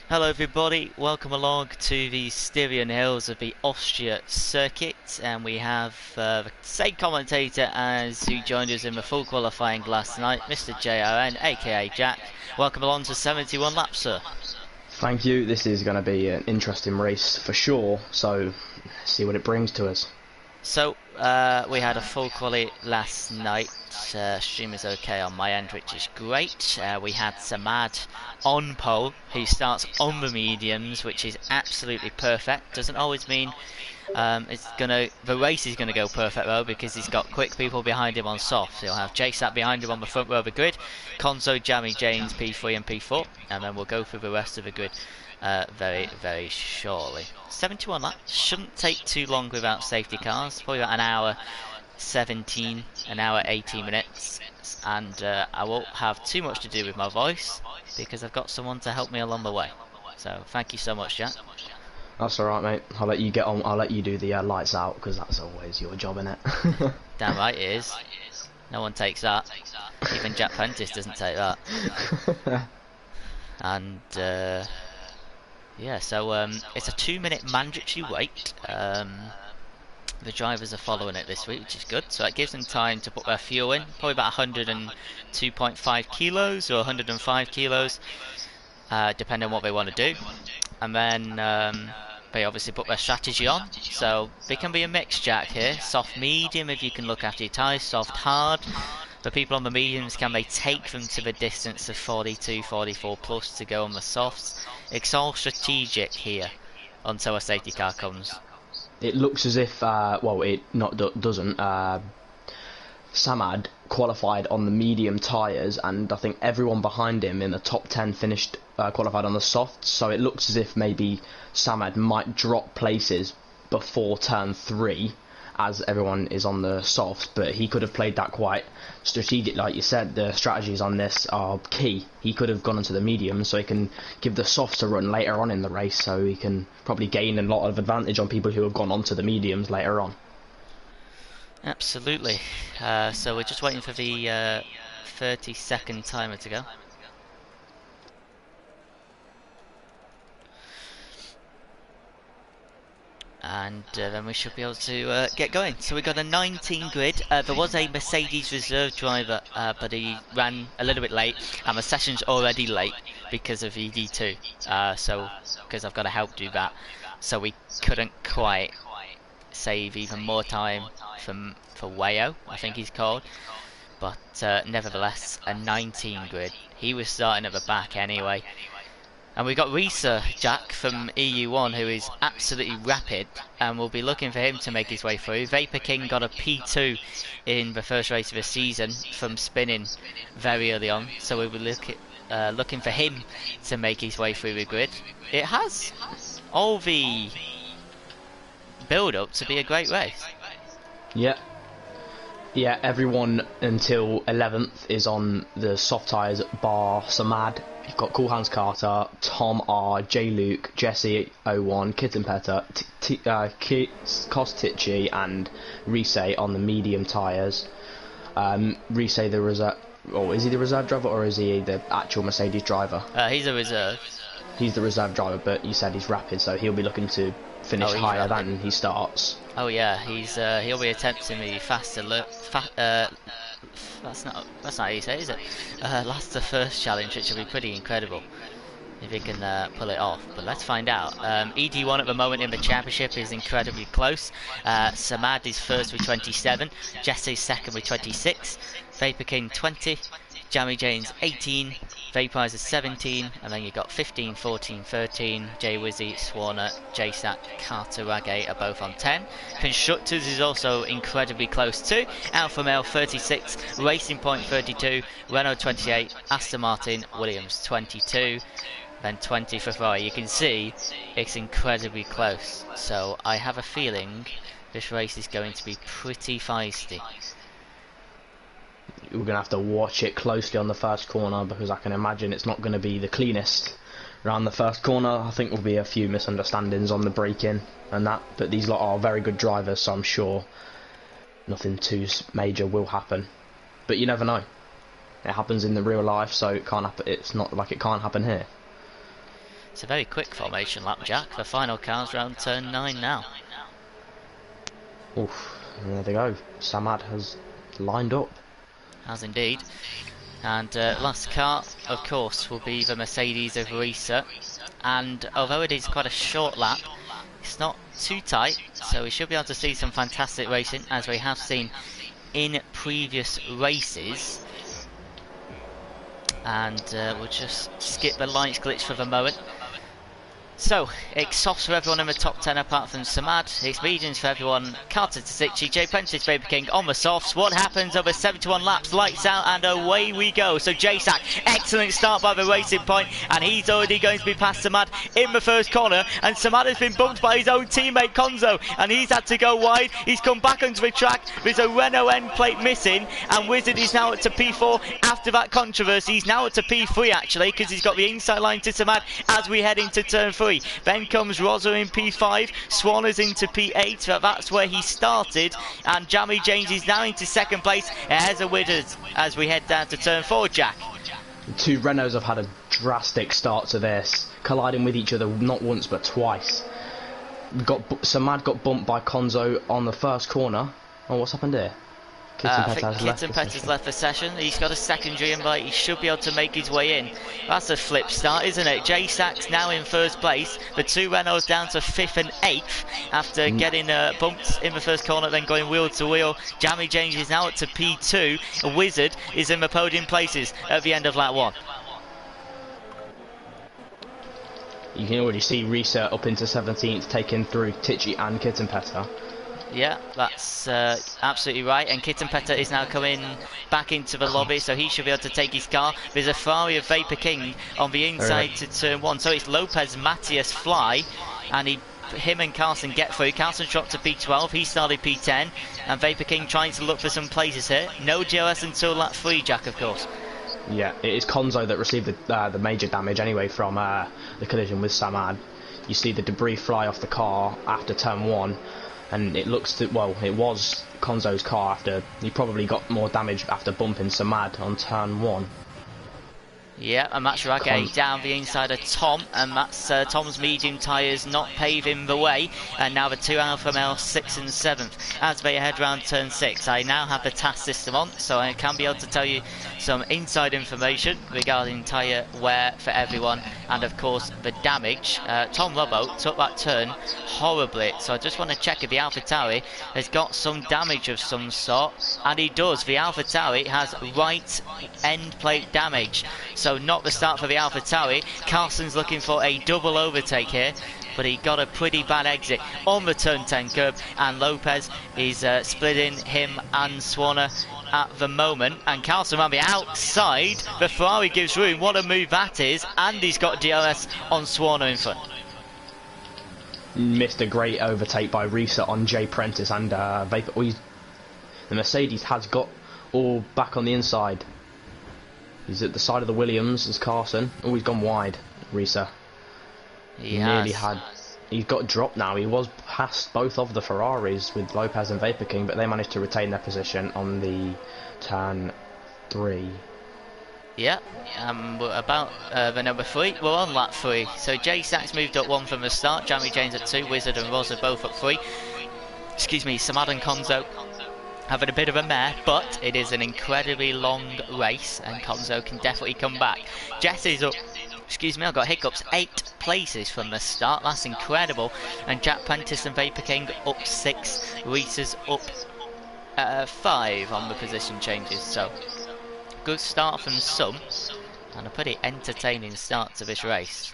Hello everybody, welcome along to the Styrian Hills of the Austria circuit, and we have the same commentator as who joined us in the full qualifying last night, Mr. JRN, aka Jack. Welcome along to 71 laps, sir. Thank you. This is going to be an interesting race for sure, so see what it brings to us. So, we had a full quali last night. Stream is okay on my end, which is great. We had Samad on pole, who starts on the mediums, which is absolutely perfect. Doesn't always mean the race is gonna go perfect though, because he's got quick people behind him on soft. He'll have JSAT behind him on the front row of the grid, Conzo, Jammy, James, P3 and P4, and then we'll go through the rest of the grid very shortly. 71 laps shouldn't take too long without safety cars. Probably about an hour 17, an hour 18 minutes, and I won't have too much to do with my voice because I've got someone to help me along the way. So thank you so much, Jack. That's alright, mate. I'll let you get on. I'll let you do the lights out, because that's always your job, innit? Damn right it is. No one takes that. Even Jack Prentice doesn't take that. And yeah, so it's a 2-minute mandatory wait. The drivers are following it this week, which is good. So it gives them time to put their fuel in. Probably about 102.5 kilos or 105 kilos, depending on what they want to do. And then they obviously put their strategy on. So they can be a mixed Jack here. Soft medium if you can look after your tyres. Soft hard. The people on the mediums, can they take them to the distance of 42, 44 plus to go on the softs? It's all strategic here until a safety car comes. It looks as if, well, it doesn't. Samad qualified on the medium tyres, and I think everyone behind him in the top 10 finished qualified on the softs. So it looks as if maybe Samad might drop places before turn 3, as everyone is on the softs, but he could have played that quite strategic. Like you said, the strategies on this are key. He could have gone into the mediums so he can give the softs a run later on in the race, so he can probably gain a lot of advantage on people who have gone onto the mediums later on. Absolutely. So we're just waiting for the 30-second timer to go. And then we should be able to get going. So we got a 19 grid. There was a Mercedes reserve driver, but he ran a little bit late, and the session's already late because of ED2. So because I've got to help do that, so we couldn't quite save even more time for Wayo, I think he's called. But nevertheless, a 19 grid. He was starting at the back anyway. And we got Risa Jack from ED1, who is absolutely rapid, and we'll be looking for him to make his way through. Vapor King got a P2 in the first race of the season from spinning very early on, so we'll be looking for him to make his way through the grid. It has all the build up to be a great race. Yeah, everyone until 11th is on the soft tyres bar Samad. You've got Cool Hands Carter, Tom R, J Luke, Jesse 01, Kitten Petter, Kostici and Rise on the medium tyres. Rise the reserve, or is he the reserve driver or is he the actual Mercedes driver? He's a reserve. He's the reserve driver, but you said he's rapid, so he'll be looking to finish higher than he starts. Oh yeah, he'll be attempting the faster that's not how you say it, is it? Last to first challenge, which will be pretty incredible if he can pull it off. But let's find out. ED1 at the moment in the championship is incredibly close. Samad is first with 27, Jesse's second with 26, Vapor King 20, Jammy Jane's 18, Vaporizer 17, and then you've got 15, 14, 13, Jay Wizzy, Swarner, JSAT, Carter, Ragay are both on 10. Constructors is also incredibly close too. Alpha Male 36, Racing Point 32, Renault 28, Aston Martin, Williams 22, then 20 for Ferrari. You can see it's incredibly close, so I have a feeling this race is going to be pretty feisty. We're going to have to watch it closely on the first corner, because I can imagine it's not going to be the cleanest around the first corner. I think there'll be a few misunderstandings on the braking and that, but these lot are very good drivers, so I'm sure nothing too major will happen. But you never know. It happens in the real life, so it can't happen. It's not like it can't happen here. It's a very quick formation lap, Jack. The final car's round turn 9 now. Oof, and there they go. Samad has lined up. Has indeed. And last car, of course, will be the Mercedes of Risa. And although it is quite a short lap, it's not too tight, so we should be able to see some fantastic racing, as we have seen in previous races. And we'll just skip the lights glitch for the moment. So, it's softs for everyone in the top 10 apart from Samad. It's mediums for everyone. Carter Tasici, Jay Prentice, Vapor King on the softs. What happens over 71 laps? Lights out and away we go. So J-Sack, excellent start by the racing point, and he's already going to be past Samad in the first corner. And Samad has been bumped by his own teammate Konzo, and he's had to go wide. He's come back onto the track. There's a Renault end plate missing, and Wizard is now up to P4 after that controversy. He's now up to P3 actually, because he's got the inside line to Samad as we head into turn 3. Then comes Rosa in P5, Swanner's into P8, but that's where he started, and Jamie James is now into second place ahead of Wizard as we head down to turn 4, Jack. The two Renaults have had a drastic start to this, colliding with each other not once but twice. Samad got bumped by Konzo on the first corner. Oh, what's happened here? I think Kitten Petter's left the session. He's got a secondary invite. He should be able to make his way in. That's a flip start, isn't it? J-Sack's now in first place. The two Renaults down to 5th and 8th after getting bumped in the first corner, then going wheel to wheel. Jamie James is now up to P2. A Wizard is in the podium places at the end of lap 1. You can already see Risa up into 17th, taking through Tichy and Kitten Petter. Yeah, that's absolutely right. And Kitten Petter is now coming back into the lobby, so he should be able to take his car. There's a Ferrari of Vapor King on the inside to turn 1. So it's Lopez, Matthias, Fly, and him and Carlson get through. Carlson dropped to P12, he started P10, and Vapor King trying to look for some places here. No GOS until lap 3, Jack, of course. Yeah, it is Konzo that received the major damage anyway from the collision with Samad. You see the debris fly off the car after turn 1. And it looks to, well, it was Konzo's car after he probably got more damage after bumping Samad on turn 1. Yeah, and that's Ragay down the inside of Tom, and that's Tom's medium tyres not paving the way, and now the two Alfa Male 6th and 7th as they head round turn 6. I now have the task system on, so I can be able to tell you some inside information regarding tyre wear for everyone, and of course the damage. Tom Robbo took that turn horribly, so I just want to check if the AlphaTauri has got some damage of some sort, and he does. The AlphaTauri has right end plate damage, so not the start for the AlphaTauri. Carlson's looking for a double overtake here, but he got a pretty bad exit on the turn 10 curb, and Lopez is splitting him and Swanner at the moment, and Carlson on the outside. The Ferrari gives room. What a move that is, and he's got DRS on Swanner in front. Missed a great overtake by Risa on Jay Prentice, and Vapor. The Mercedes has got all back on the inside. He's at the side of the Williams as Carson. Oh, he's gone wide, Risa. He nearly has. He's got dropped now. He was past both of the Ferraris with Lopez and Vapor King, but they managed to retain their position on the turn 3. Yeah, we're about the number 3. We're on lap 3. So J-Sack's moved up 1 from the start. Jamie James at 2. Wizard and Rosa both up 3. Excuse me, Samad and Konzo having a bit of a mare, but it is an incredibly long race, and Konzo can definitely come back. Jesse's up, excuse me, I've got hiccups, 8 places from the start. That's incredible. And Jack Prentice and Vapor King up 6. Risa's up 5 on the position changes. So good start from some, and a pretty entertaining start to this race.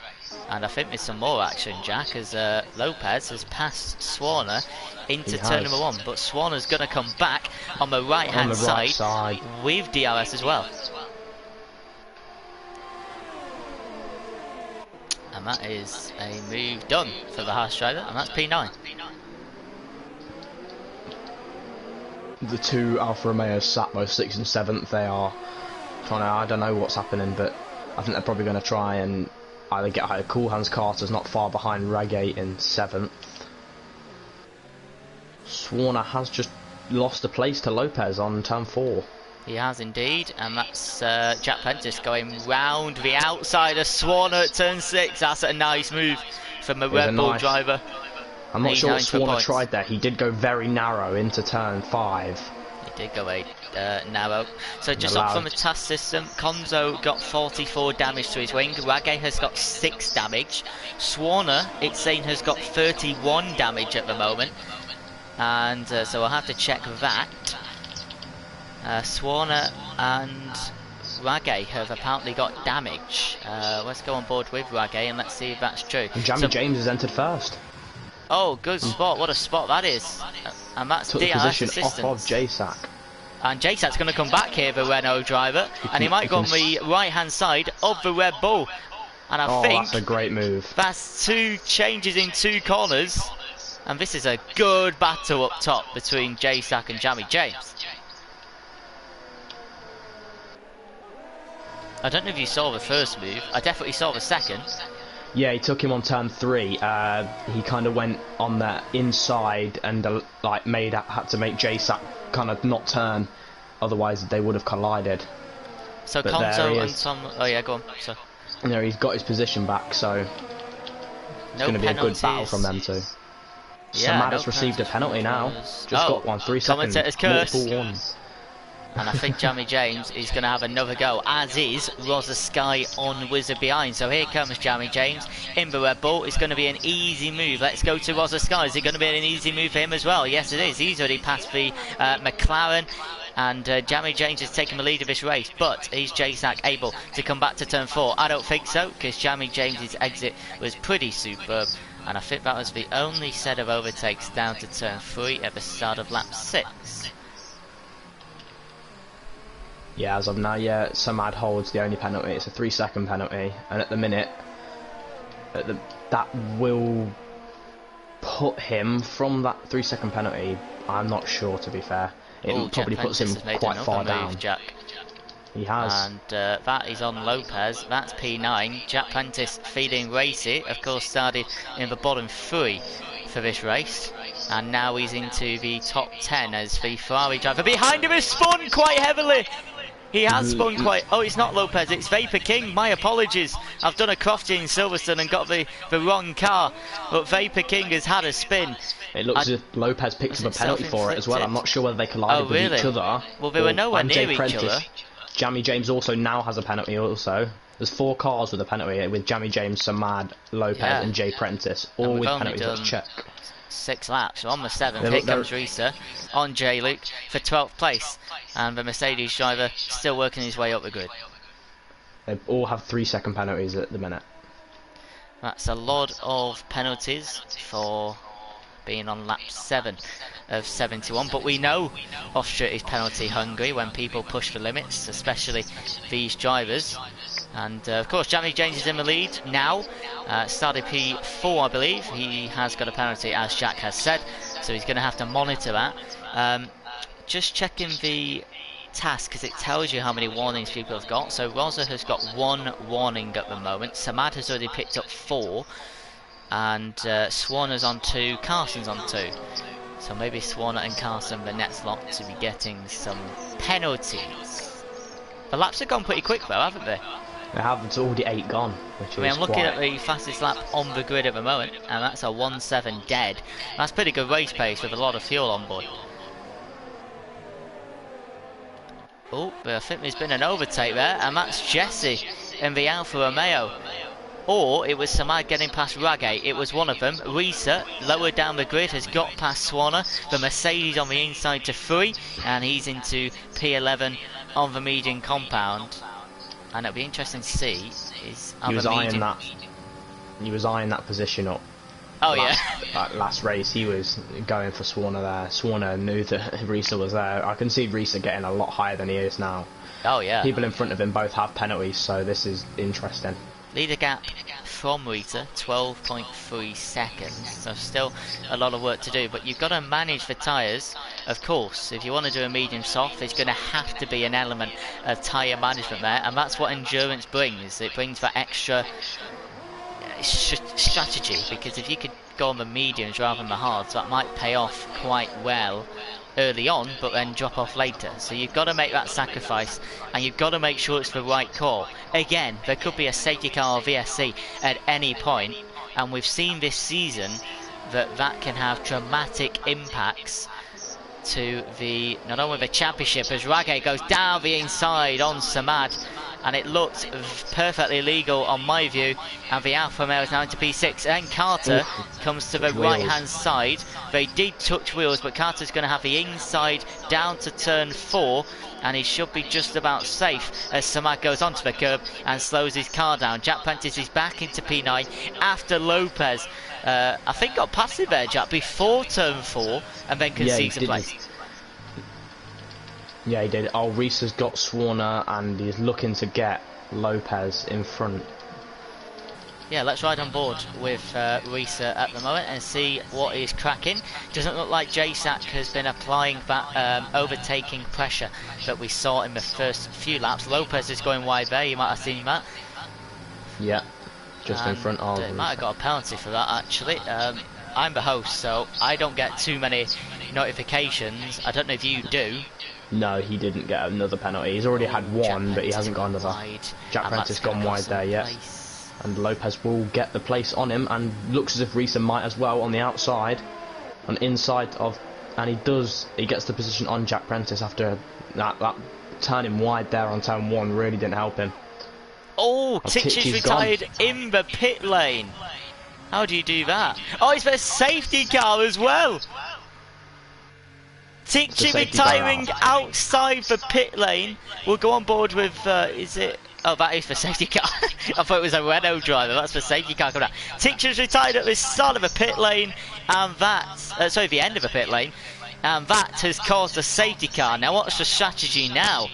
And I think there's some more action, Jack, as Lopez has passed Swanner into turn number 1. But Swanner's going to come back on the right-hand side with DRS as well. And that is a move done for the Haas driver, and that's P9. The two Alfa Romeos sat both 6th and 7th. They are trying to, I don't know what's happening, but I think they're probably going to try and either get out of Cool Hands. Carter's not far behind Ragay in 7th. Swanner has just lost a place to Lopez on turn 4. He has indeed, and that's Jack Prentice going round the outside of Swarner at turn 6. That's a nice move from a Red Bull driver. I'm not He's sure now what into Swarner points. tried there. He did go very narrow into turn 5. He did go narrow. So just up from the task system, Konzo got 44 damage to his wing. Rage has got 6 damage. Swarner, it's saying, has got 31 damage at the moment. And so I'll have to check that. Swarner and Rage have apparently got damage. Let's go on board with Rage and let's see if that's true. And Jamie James has entered first. Oh, good spot. What a spot that is. And that's Took the position assistance. off of JSAC. And JSAC's going to come back here, the Renault driver. And he might go on the right-hand side of the Red Bull. And I think that's a great move. That's 2 changes in 2 corners. And this is a good battle up top between JSAC and Jamie James. I don't know if you saw the first move. I definitely saw the second. Yeah, he took him on turn 3. He kind of went on the inside and like had to make JSAC kind of not turn, otherwise they would have collided. So Konzo and Tom. Oh yeah, go on. So. You know, he's got his position back, so it's going to be a good battle from them two. Yeah, Samad has received a penalty now. Just got one, 3 seconds. Commentator's curse. Multiple ones. And I think Jamie James is going to have another go, as is Rosa Sky on Wizard behind. So here comes Jamie James in the Red Bull. It's going to be an easy move. Let's go to Rosa Sky. Is it going to be an easy move for him as well? Yes, it is. He's already passed the McLaren. And Jamie James has taken the lead of this race. But is JSAC able to come back to turn 4? I don't think so, because Jamie James's exit was pretty superb. And I think that was the only set of overtakes down to turn 3 at the start of lap 6. Yeah, as of now, yeah, Samad holds the only penalty. It's a 3-second penalty, and at the minute, that will put him from that 3-second penalty. I'm not sure, to be fair. It probably puts him quite far down. Jack. He has. And that is on Lopez. That's P9. Jack Prentice feeding racy. Of course, started in the bottom 3 for this race. And now he's into the top 10 as the Ferrari driver behind him has spun quite heavily. He has spun quite... Oh, it's not Lopez, it's Vapor King. My apologies. I've done a crofty in Silverstone and got the wrong car. But Vapor King has had a spin. It looks as if Lopez picked up a penalty for it as well. I'm not sure whether they collided with each other. Well, they were nowhere near each other. Jamie James also now has a penalty also. There's 4 cars with a penalty with Jamie James, Samad, Lopez and Jay Prentice. All with penalties. Let's check. 6 laps. So on the 7th, here comes Risa on J Luke for 12th place. And the Mercedes driver still working his way up the grid. They all have 3-second penalties at the minute. That's a lot of penalties for being on lap 7 of 71, but we know Austria is penalty hungry when people push the limits, especially these drivers. And of course Jamie James is in the lead now, started P4 I believe. He has got a penalty, as Jack has said, so he's going to have to monitor that. Just checking the task, because it tells you how many warnings people have got. So Rosa has got 1 warning at the moment, Samad has already picked up 4, and Swarner's on 2, Carson's on 2. So maybe Swarner and Carson, the next lot, to be getting some penalties. The laps have gone pretty quick though, haven't they? They have. It's already 8 gone. Which I'm looking at the fastest lap on the grid at the moment, and that's a 1.7 dead. That's pretty good race pace with a lot of fuel on board. Oh, but I think there's been an overtake there, and that's Jesse in the Alfa Romeo. Or it was Samad getting past Rage. It was one of them. Risa, lower down the grid, has got past Swarner. The Mercedes on the inside to 3, and he's into P11 on the median compound. And it'll be interesting to see is he was eyeing that. He was eyeing that position up. Oh last race he was going for Swarner there. Swarner knew that Risa was there. I can see Risa getting a lot higher than he is now. Oh yeah. People in front of him both have penalties, so this is interesting. Leader gap from Rita, 12.3 seconds, so still a lot of work to do, but you've got to manage the tyres, of course. If you want to do a medium soft, there's going to have to be an element of tyre management there, and that's what endurance brings. It brings that extra strategy, because if you could go on the mediums rather than the hards, that might pay off quite well early on, but then drop off later. So you've got to make that sacrifice, and you've got to make sure it's the right call. Again, there could be a safety car or VSC at any point, and we've seen this season that can have dramatic impacts to the not only the championship, as Rage goes down the inside on Samad, and it looked perfectly legal on my view, and the Alfa Romeo is now into P6, and Carter comes to the right hand side. They did touch wheels, but Carter's going to have the inside down to turn 4, and he should be just about safe as Samad goes onto the curb and slows his car down. Jack Prentice is back into P9 after Lopez I think got past him there, Jack, before turn 4, and then concedes a place. Yeah, he did. Oh, Reese has got Swarner, and he's looking to get Lopez in front. Yeah, let's ride on board with Reese at the moment and see what is cracking. Doesn't look like JSAC has been applying that overtaking pressure that we saw in the first few laps. Lopez is going wide there, you might have seen that. Yeah, just in front of Reese. Might have got a penalty for that, actually. I'm the host, so I don't get too many notifications. I don't know if you do. No, he didn't get another penalty. He's already had one, but he hasn't got another. Jack Prentice gone wide there, yeah. And Lopez will get the place on him, and looks as if Reese might as well on the outside, on inside of, and he gets the position on Jack Prentice after that turning wide there on turn 1 really didn't help him. Oh, Titchy's retired in the pit lane. How do you do that? Oh, it's a safety car as well. Titchy retiring outside the pit lane. We'll go on board with, is it? Oh, that is for safety car. I thought it was a Renault driver. That's for safety car coming out. Titchy's retired at the start of the pit lane, and the end of the pit lane, and that has caused a safety car. Now, what's the strategy now?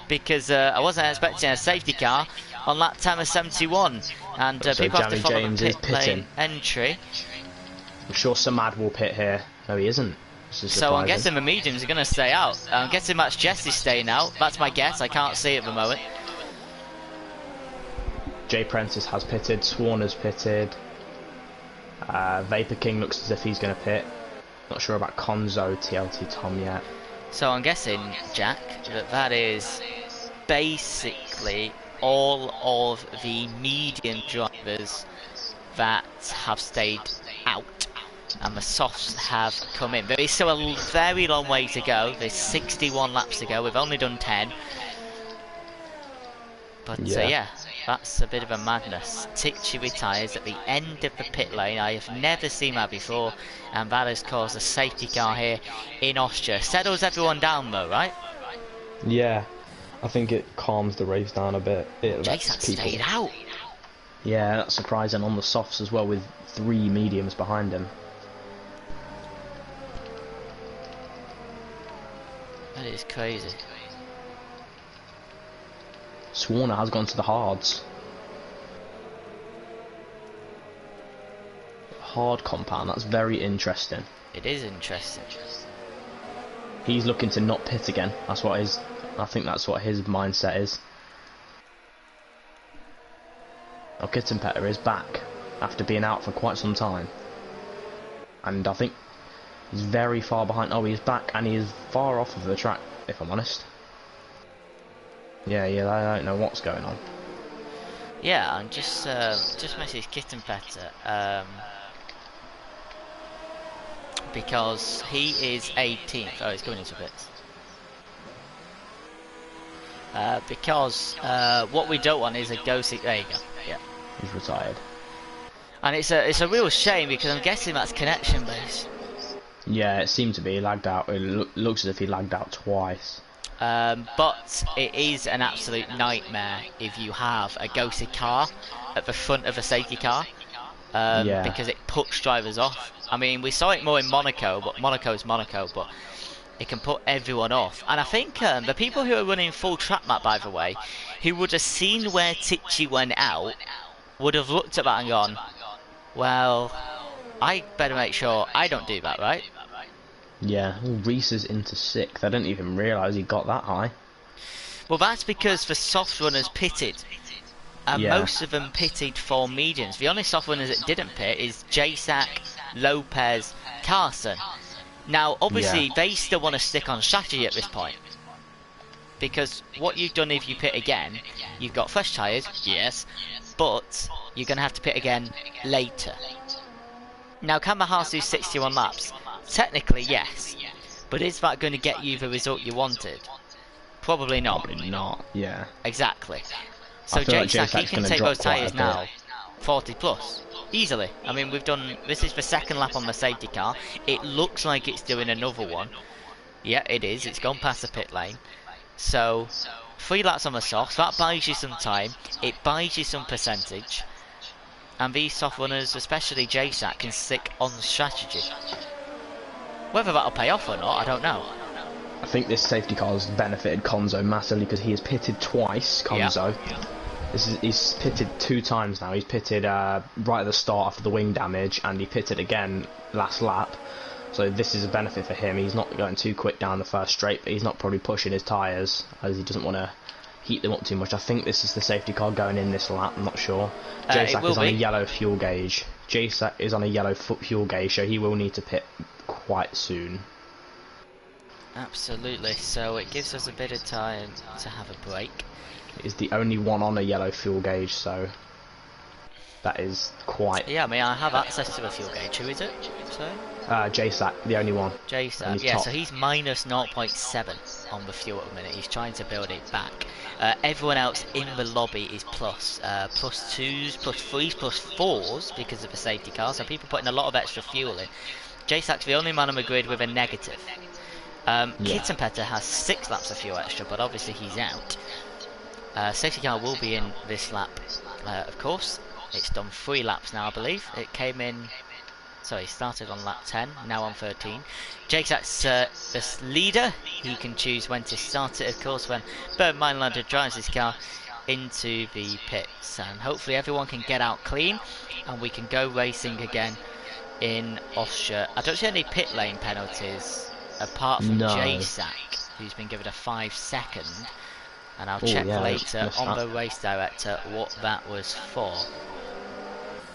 Because I wasn't expecting a safety car on lap time of 71, and so people have to follow James the pit lane entry. I'm sure Samad will pit here. No, he isn't. So I'm guessing the mediums are going to stay out. I'm guessing Max Jesse's staying out. That's my guess. I can't see at the moment. Jay Prentice has pitted. Swarner's pitted. Vapor King looks as if he's going to pit. Not sure about Konzo, TLT Tom yet. So I'm guessing, Jack, that is basically all of the medium drivers that have stayed out, and the softs have come in. There is still a very long way to go. There's 61 laps to go. We've only done 10. But yeah, that's a bit of a madness. Titchy retires at the end of the pit lane. I have never seen that before, and that has caused a safety car here in Austria. Settles everyone down though, right? Yeah, I think it calms the race down a bit. It lets people stayed out. Yeah, that's surprising on the softs as well, with 3 mediums behind him. That is crazy. Swarner has gone to the hards. Hard compound, that's very interesting. It is interesting. He's looking to not pit again. I think that's what his mindset is. Now Kittenpetter is back after being out for quite some time. And I think he's very far behind. Oh, he's back, and he is far off of the track, if I'm honest. Yeah, I don't know what's going on. Yeah, I'm just messaged Kittenpetter because he is 18th. Oh, he's coming into bits. Because what we don't want is a ghosty. There you go. Yeah. He's retired. And it's a real shame because I'm guessing that's connection based. Yeah, it seemed to be lagged out. It looks as if he lagged out twice. But it is an absolute nightmare if you have a ghosted car at the front of a safety car, because it puts drivers off. I mean, we saw it more in Monaco, but Monaco is Monaco, but it can put everyone off. And I think the people who are running full track map, by the way, who would have seen where Titchy went out, would have looked at that and gone, well, I better make sure I don't do that, right? Yeah, Reese is into 6th. I didn't even realise he got that high. Well, that's because the soft runners pitted. And most of them pitted for mediums. The only soft runners that didn't pit is JSAC Lopez, Carson. Now, obviously, Yeah. they still want to stick on strategy at this point. Because what you've done if you pit again, you've got fresh tyres, yes, but you're going to have to pit again later. Now, can the Haas do 61 laps? Technically, yes. But is that going to get you the result you wanted? Probably not. Probably not. Yeah. Exactly. I So feel like JSAC, he JSAC's can going to take drop those quite a tyres bit. now, 40 plus. Easily. I mean, this is the second lap on the safety car. It looks like it's doing another one. Yeah, it is. It's gone past the pit lane. So, 3 laps on the softs. That buys you some time. It buys you some percentage. And these soft runners, especially JSAC, can stick on strategy. Whether that'll pay off or not, I don't know. I think this safety car has benefited Konzo massively because he has pitted twice. Konzo. Yeah. He's pitted 2 times now. He's pitted right at the start after the wing damage, and he pitted again last lap. So this is a benefit for him. He's not going too quick down the first straight, but he's not probably pushing his tyres as he doesn't want to heat them up too much. I think this is the safety car going in this lap. I'm not sure. JSAC is on a yellow fuel gauge. JSAC is on a yellow fuel gauge, so he will need to pit quite soon. Absolutely. So it gives us a bit of time to have a break. Is the only one on a yellow fuel gauge, so that is quite. Yeah, I mean, I have access to a fuel gauge. Who is it? Sorry? JSAC, the only one. JSAC, yeah, top. So he's minus 0.7 on the fuel at the minute. He's trying to build it back. Everyone else in the lobby is plus 2s, plus 3s, plus 4s because of the safety car. So people putting a lot of extra fuel in. JSAC's the only man on the grid with a negative. Kittenpetter has 6 laps of fuel extra, but obviously he's out. Safety car will be in this lap, of course. It's done 3 laps now, I believe. It came in. Sorry, started on lap 10, now on 13. JSAC's the leader. He can choose when to start it, of course, when Bernd Meinlander drives his car into the pits. And hopefully everyone can get out clean, and we can go racing again in Austria. I don't see any pit lane penalties, apart from JSAC, who's been given a 5-second. And I'll check later on the race director what that was for.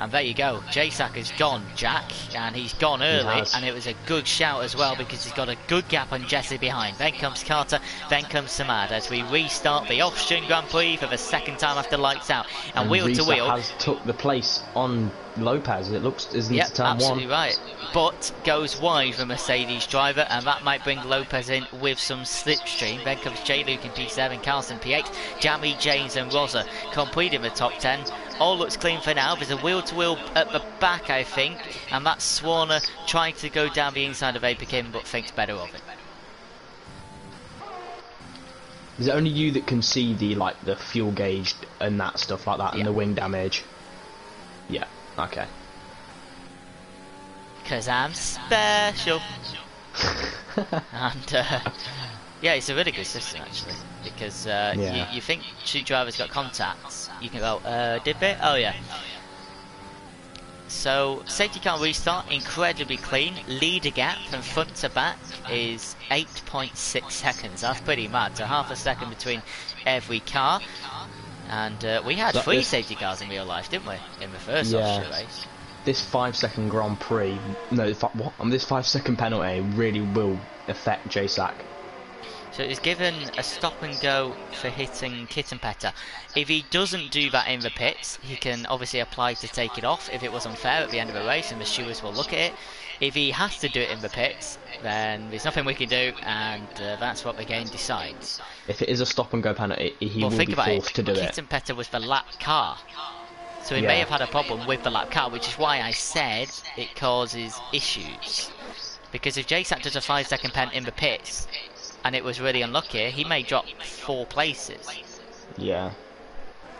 And there you go, JSAC has gone, Jack, and he's gone early, and it was a good shout as well because he's got a good gap on Jesse behind. Then comes Carter, then comes Samad as we restart the Austrian Grand Prix for the second time after lights out. And wheel to wheel has took the place on Lopez. It looks isn't it turn absolutely 1. Right. But goes wide the Mercedes driver, and that might bring Lopez in with some slipstream. Then comes J. Luke in P7, Carlson P8, Jamie, James and Rosa completing the top 10. All looks clean for now. There's a wheel-to-wheel at the back, I think, and that's Swarner trying to go down the inside of Apikin, but thinks better of it. Is it only you that can see the fuel gauge and that stuff like that, and the wing damage? Yeah. Okay. Because I'm special. And yeah, it's a really good system actually, because you think 2 drivers got contacts, you can go, did they? Oh yeah. So safety car restart, incredibly clean. Leader gap from front to back is 8.6 seconds. That's pretty mad. So half a second between every car. And we had 3 safety cars in real life, didn't we? In the first Austria race. This 5-second Grand Prix, this 5-second penalty really will affect JSAC. So it was given a stop and go for hitting Kittenpetter. If he doesn't do that in the pits, he can obviously apply to take it off if it was unfair at the end of the race, and the stewards will look at it. If he has to do it in the pits, then there's nothing we can do, and that's what the game decides. If it is a stop and go penalty, he will be forced to do it. Kittenpetter was the lap car, so he may have had a problem with the lap car, which is why I said it causes issues. Because if JSAC does a 5-second pen in the pits, and it was really unlucky, he may drop 4 places. Yeah.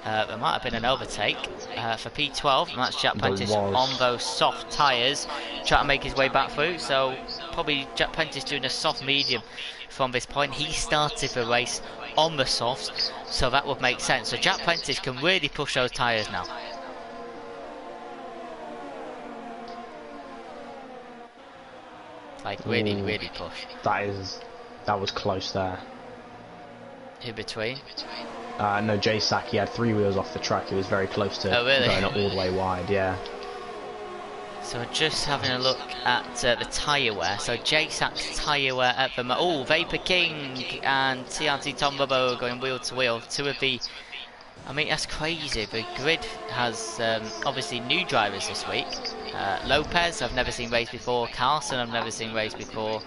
There might have been an overtake for P12, and that's Jack Prentice on those soft tyres, trying to make his way back through. So probably Jack Prentice doing a soft medium from this point. He started the race on the softs, so that would make sense. So Jack Prentice can really push those tyres now. Like really, really push. That was close there. In between? No, JSAC, he had 3 wheels off the track. He was very close to going all the way wide, yeah. So we're just having a look at the tyre wear. So JSAC's tyre wear at the Vapor King and TRT Tom Bobo going wheel to wheel. Two of the, I mean, that's crazy. The grid has obviously new drivers this week. Lopez I've never seen race before. Carson I've never seen race before.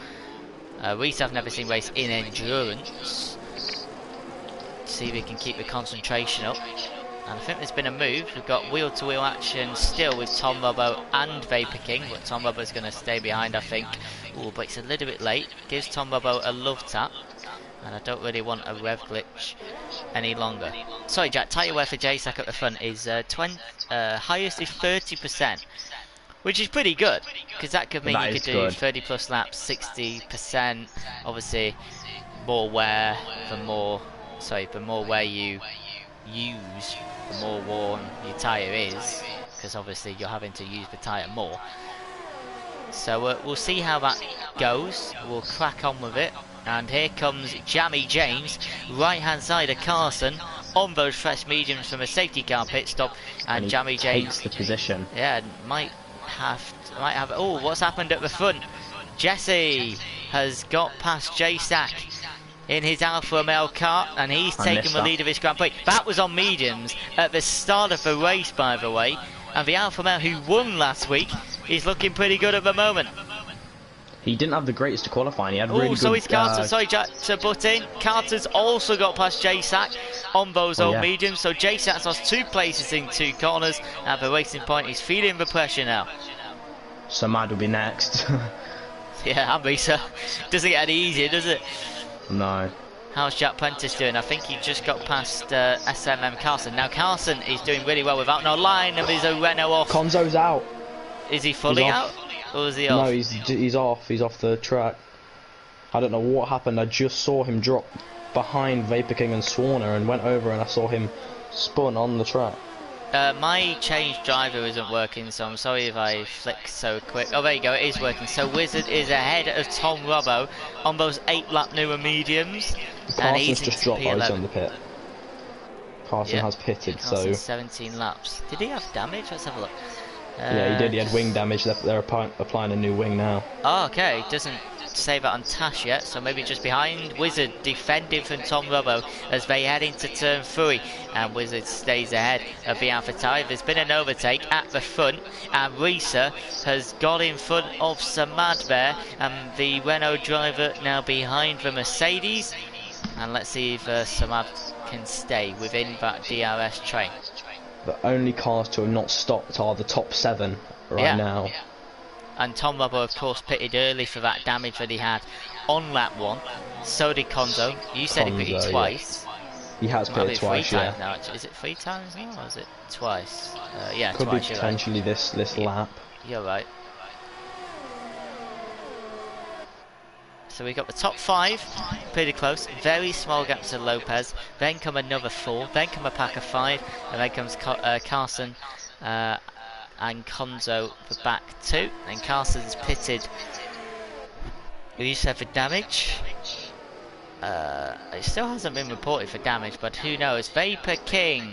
Reese I've never seen race in endurance. See if we can keep the concentration up. And I think there's been a move. We've got wheel-to-wheel action still with Tom Robbo and Vapor King, but Tom Robbo's going to stay behind, I think. Ooh, but it's a little bit late. Gives Tom Robbo a love tap. And I don't really want a rev glitch any longer. Sorry, Jack. Tyre wear for JSAC at the front is highest is 30%, which is pretty good, because that could mean That you is could do good. 30 plus laps, 60%. Obviously, more wear, the more wear you use, the more worn your tyre is, because obviously you're having to use the tyre more. So we'll see how that goes. We'll crack on with it. And here comes Jammy James, right hand side of Carson, on those fresh mediums from a safety car pit stop. And Jammy James takes the position. Yeah, might have. Oh, what's happened at the front? Jesse has got past JSAC in his Alfa Romeo car, and he's taken the lead of his Grand Prix. That was on mediums at the start of the race, by the way. And the Alfa Romeo, who won last week, is looking pretty good at the moment. He didn't have the greatest to qualify. He had really good. So he's Carter. Sorry, Jack, to butt in. Carter's also got past JSAC on those old mediums. So JSAC's lost 2 places in 2 corners. At the racing point, he's feeling the pressure now. Samad will be next. Yeah, and Risa. Doesn't get any easier, does it? No. How's Jack Prentice doing? I think he just got past SMM Carson. Now Carson is doing really well without no line, and there's a Renault off. Conzo's out. Is he fully out? Or is he off? No, he's off. He's off the track. I don't know what happened. I just saw him drop behind Vapor King and Swarner and went over, and I saw him spun on the track. My change driver isn't working, so I'm sorry if I flick so quick. Oh, there you go, it is working. So Wizard is ahead of Tom Robbo on those 8-lap newer mediums. Carson's just dropped right on the pit. Carson has pitted, so 17 laps. Did he have damage? Let's have a look. Yeah, he did. He had wing damage. They're applying a new wing now. Oh, okay. It doesn't say that on Tash yet, so maybe just behind. Wizard defending from Tom Robbo as they head into turn 3, and Wizard stays ahead of the Alpha Tauri. There's been an overtake at the front, and Risa has got in front of Samad there, and the Renault driver now behind the Mercedes. And let's see if Samad can stay within that DRS train. The only cars to have not stopped are the top 7 right now. And Tom Robbo, of course, pitted early for that damage that he had on lap 1. So did Conzo. You said he pitted twice. Yeah. He has pitted twice, yeah. Now. Is it 3 times now, or is it twice? Yeah, could twice. Be potentially this lap. You're right. So we got the top 5, pretty close, very small gap to Lopez, then come another 4, then come a pack of 5, and then comes Carson and Conzo the back 2, and Carson's pitted. You said for damage? It still hasn't been reported for damage, but who knows. Vapor King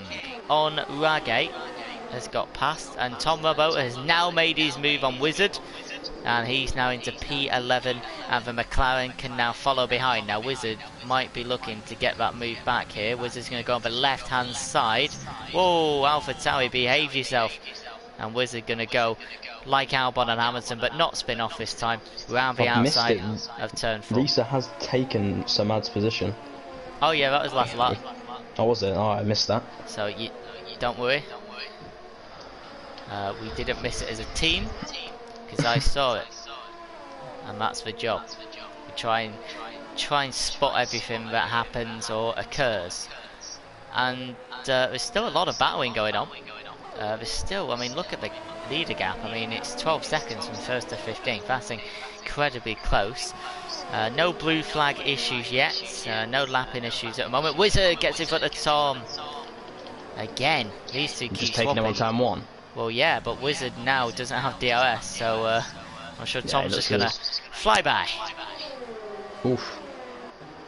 on Ragate has got past, and Tom Robbo has now made his move on Wizard. And he's now into P11, and the McLaren can now follow behind. Now Wizard might be looking to get that move back here. Wizard's going to go on the left hand side. Whoa, Alpha Tauri, behave yourself. And Wizard going to go like Albon and Hamilton, but not spin off this time, round the outside of turn 4. Risa has taken Samad's position. Oh yeah, that was last lap. Oh, was it? Oh, I missed that. So you don't worry. We didn't miss it as a team, because I saw it, and that's the job. We try and spot everything that happens or occurs, and there's still a lot of battling going on. There's still, I mean, look at the leader gap. I mean, it's 12 seconds from 1st to 15th. That's incredibly close. No blue flag issues yet. No lapping issues at the moment. Wizard gets in front of Tom again. These two keep just taking swapping. him on turn 1. Well, yeah, but Wizard now doesn't have DRS, so I'm sure Tom's just gonna fly by. Oof.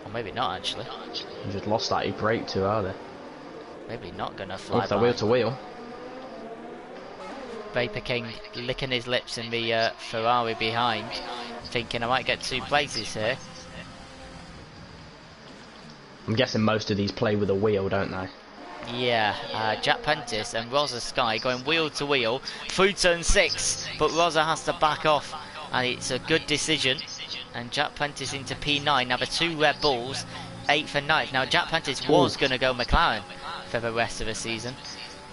Or maybe not, actually. He just lost that. He braked too early. Maybe not gonna fly by. Wheel to wheel. Vapor King licking his lips in the Ferrari behind, thinking I might get 2 places here. I'm guessing most of these play with a wheel, don't they? Yeah, Jack Prentice and Rosa Sky going wheel to wheel through turn 6, but Rosa has to back off, and it's a good decision. And Jack Prentice into P9. Now the 2 Red Bulls, 8th and 9th. Now Jack Prentice was going to go McLaren for the rest of the season,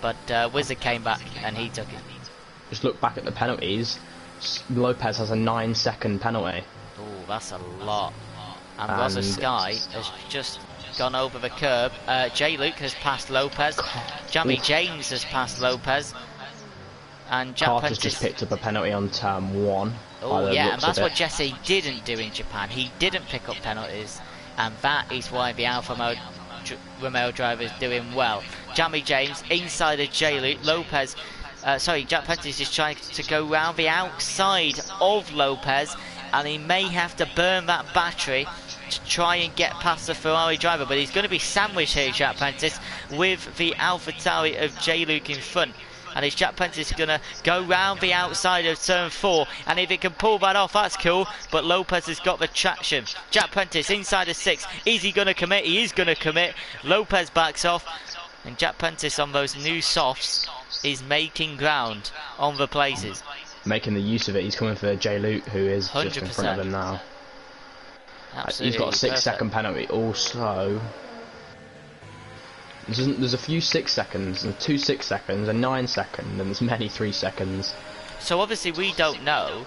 but Wizard came back and he took it. Just look back at the penalties. Lopez has a 9-second penalty. Oh, that's a lot. And Rosa Sky has just gone over the curb. J. Luke has passed Lopez. Jamie James has passed Lopez. And Jack Carter's Prentice just picked up a penalty on turn 1. Oh yeah, and that's what Jesse didn't do in Japan. He didn't pick up penalties, and that is why the Alfa Romeo driver is doing well. Jamie James inside of J. Luke. Lopez, Jack Prentice is trying to go round the outside of Lopez, and he may have to burn that battery to try and get past the Ferrari driver, but he's going to be sandwiched here, Jack Prentice, with the AlphaTauri of J. Luke in front. And is Jack Prentice going to go round the outside of turn 4? And if it can pull that off, that's cool. But Lopez has got the traction. Jack Prentice inside of 6. Is he going to commit? He is going to commit. Lopez backs off. And Jack Prentice on those new softs is making ground on the places. Making the use of it. He's coming for J. Luke, who is 100%. just in front of him now. Absolutely. He's got a 6-second penalty also. There's a few 6 seconds, and 2 6 seconds, a 9 second, and there's many 3 seconds. So obviously we don't know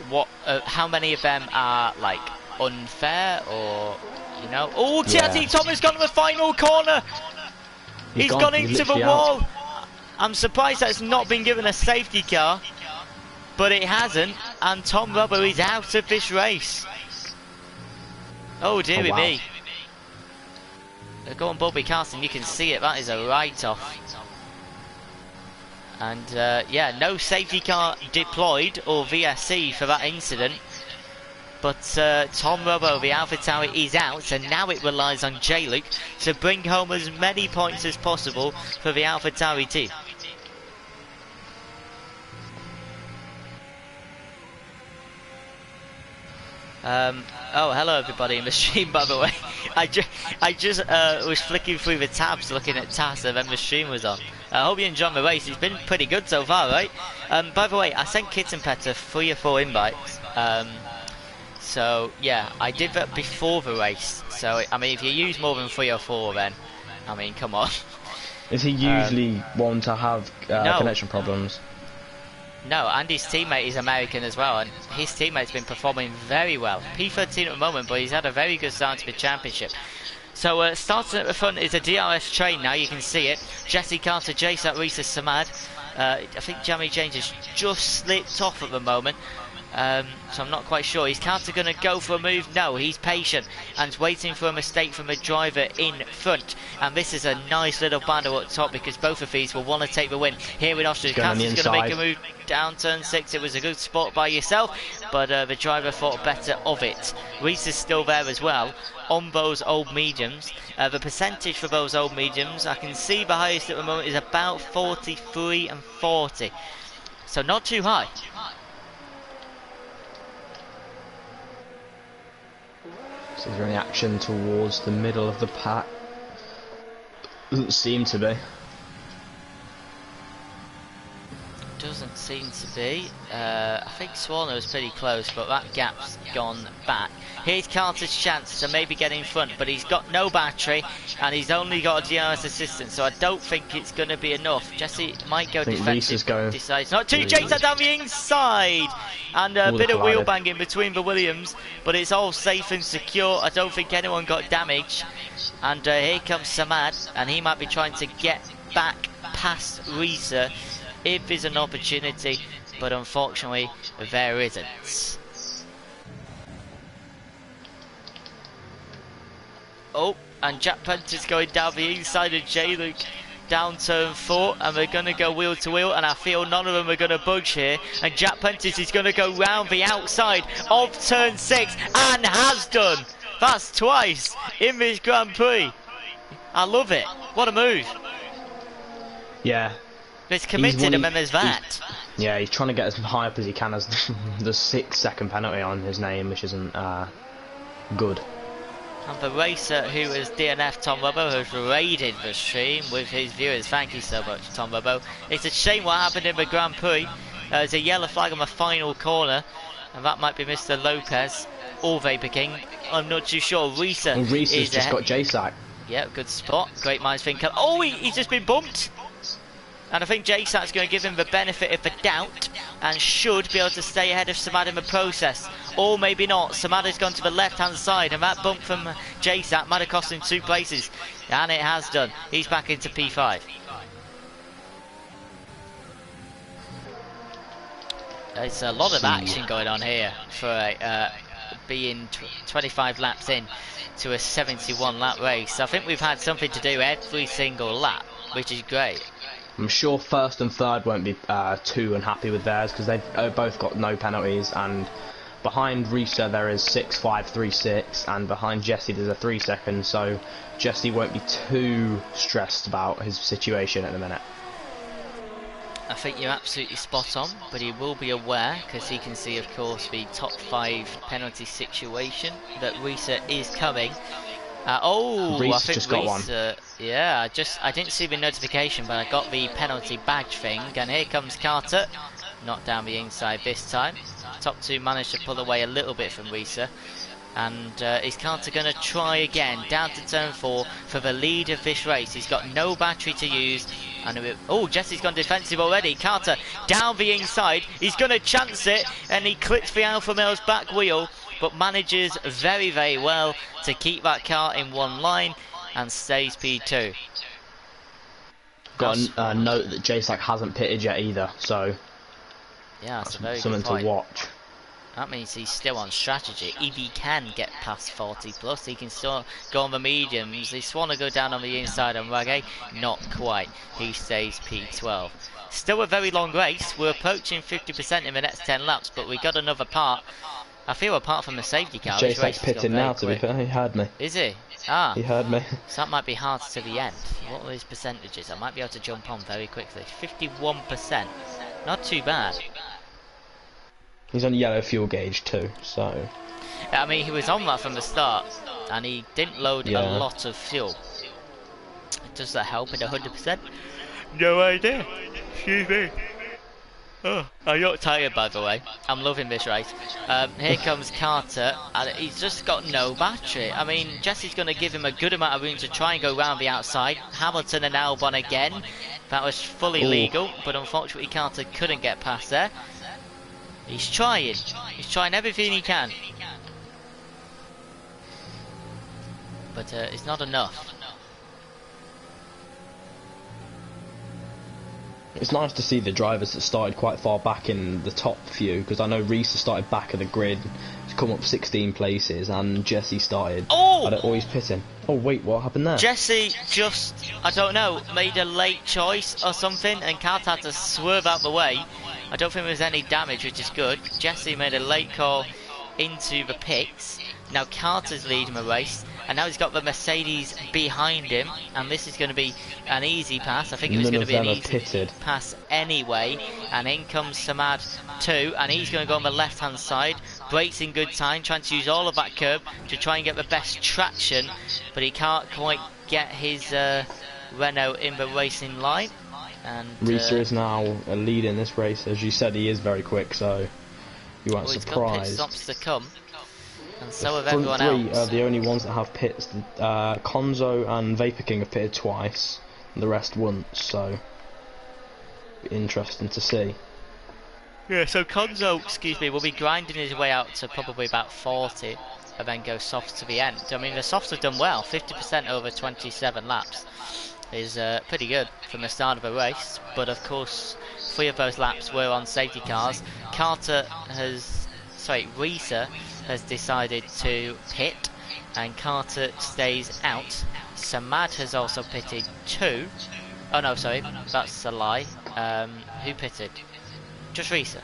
what, how many of them are like unfair or, you know. Oh, Tiati Thomas gone to the final corner. He's gone into the wall. I'm surprised that's not been given a safety car, but it hasn't, and Tom Robbo is out of this race. Oh dearie me. Go on Bobby Carson, you can see it, that is a write-off. And yeah, no safety car deployed or VSC for that incident. But Tom Robbo, the AlphaTauri, is out, and now it relies on J. Luke to bring home as many points as possible for the AlphaTauri team. Oh, hello everybody in the stream, by the way. I just was flicking through the tabs looking at TAS, and then the stream was on. I hope you enjoyed the race. It's been pretty good so far, right? By the way, I sent Kit and Petter 3 or 4 invites. So yeah, I did that before the race. So I mean, if you use more than 3 or 4, then I mean, come on. Is he usually one to have no. connection problems? No, and his teammate is American as well, and his teammate's been performing very well. P13 at the moment, but he's had a very good start to the championship. So starting at the front is a DRS train now, you can see it. Jesse Carter, Jason Risa Samad. I think Jamie James has just slipped off at the moment. So I'm not quite sure. Is Carter going to go for a move? No, he's patient and waiting for a mistake from a driver in front. And this is a nice little battle up top because both of these will want to take the win. Here in Austria, Carter's going to make a move down turn 6. It was a good spot by yourself, but the driver thought better of it. Reese is still there as well on those old mediums. The percentage for those old mediums, I can see the highest at the moment is about 43 and 40. So not too high. So is there any action towards the middle of the pack? Doesn't seem to be. Doesn't seem to be. I think Swarner was pretty close, but that gap's gone back. Here's Carter's chance to maybe get in front, but he's got no battery and he's only got a DRS assistant, so I don't think it's going to be enough. Jesse might go defensive, decides not to. James down the inside, and a bit of wheel banging between the Williams, but it's all safe and secure. I don't think anyone got damaged. And here comes Samad, and he might be trying to get back past Risa if there's an opportunity, but unfortunately there isn't. Oh, and Jack Prentice going down the inside of J. Luke down turn 4, and they're going to go wheel to wheel, and I feel none of them are going to budge here. And Jack Prentice is going to go round the outside of turn 6 and has done. That's twice in this Grand Prix. I love it. What a move. Yeah. There's committed and then there's that. Yeah, he's trying to get as high up as he can as the 6-second penalty on his name, which isn't good. And the racer who has DNF Tom Robbo has raided the stream with his viewers. Thank you so much, Tom Robbo. It's a shame what happened in the Grand Prix. There's a yellow flag on the final corner, and that might be Mr. Lopez or Vapor King. I'm not too sure. Risa And Reese has is just got J-Sack. Yeah, good spot. Great minds think. Oh, he's just been bumped. And I think J-Sat's going to give him the benefit of the doubt and should be able to stay ahead of Samad in the process. Or maybe not. Samad has gone to the left-hand side, and that bump from J-Sat might have cost him 2 places. And it has done. He's back into P5. There's a lot of action going on here for being 25 laps in to a 71 lap race. I think we've had something to do every single lap, which is great. I'm sure first and third won't be too unhappy with theirs because they've both got no penalties, and behind Risa there is 6.536 and behind Jesse there's a 3 second, so Jesse won't be too stressed about his situation at the minute. I think you're absolutely spot on, but he will be aware, because he can see of course the top 5 penalty situation, that Risa is coming. Reese I think just got one. Yeah, I didn't see the notification, but I got the penalty badge thing, and here comes Carter. Not down the inside this time. Top 2 managed to pull away a little bit from Risa. And is Carter going to try again down to turn 4 for the lead of this race? He's got no battery to use. And Jesse's gone defensive already. Carter down the inside. He's going to chance it, and he clips the Alfa Male's back wheel, but manages very, very well to keep that car in one line and stays P2. Got a note that J-Sack hasn't pitted yet either, so yeah, that's a very something good point to watch. That means he's still on strategy. If he can get past 40 plus, he can still go on the mediums. They want to go down on the inside on Reggae. Not quite. He stays P12. Still a very long race. We're approaching 50% in the next 10 laps, but we got another part. I feel apart from the safety car, J-Sack's pitting now, to be fair. He heard me. Is he? Ah. He heard me. So that might be hard to the end. What are his percentages? I might be able to jump on very quickly. 51%. Not too bad. He's on yellow fuel gauge too, so... I mean, he was on that from the start, and he didn't load a lot of fuel. Does that help at 100%? No idea. Excuse me. Oh, I'm not tired, by the way. I'm loving this race. Here comes Carter, and he's just got no battery. I mean, Jesse's going to give him a good amount of room to try and go round the outside. Hamilton and Albon again. That was fully legal, but unfortunately Carter couldn't get past there. He's trying. He's trying everything he can. But it's not enough. It's nice to see the drivers that started quite far back in the top few, because I know Reese started back of the grid, he's come up 16 places, and Jesse started. He's pitting. Oh wait, what happened there? Jesse just, I don't know, made a late choice or something, and Carter had to swerve out the way. I don't think there was any damage, which is good. Jesse made a late call into the pits. Now Carter's leading the race, and now he's got the Mercedes behind him, and this is going to be an easy pass. I think it was going to be an easy pass anyway. And in comes Samad too, and he's going to go on the left-hand side. Brakes in good time, trying to use all of that curb to try and get the best traction, but he can't quite get his Renault in the racing line. And Risa is now leading this race. As you said, he is very quick, so you weren't surprised. He's got pit stops to come, and so have everyone else. The front 3 are the only ones that have pits. Konzo and Vapor King have pitted twice, and the rest once, so interesting to see. Yeah, so Konzo, will be grinding his way out to probably about 40, and then go soft to the end. I mean, the softs have done well, 50% over 27 laps. Is pretty good from the start of a race, but of course 3 of those laps were on safety cars. Risa has decided to pit, and Carter stays out. Samad has also pitted too. Oh no, sorry, that's a lie. Who pitted? Just Risa.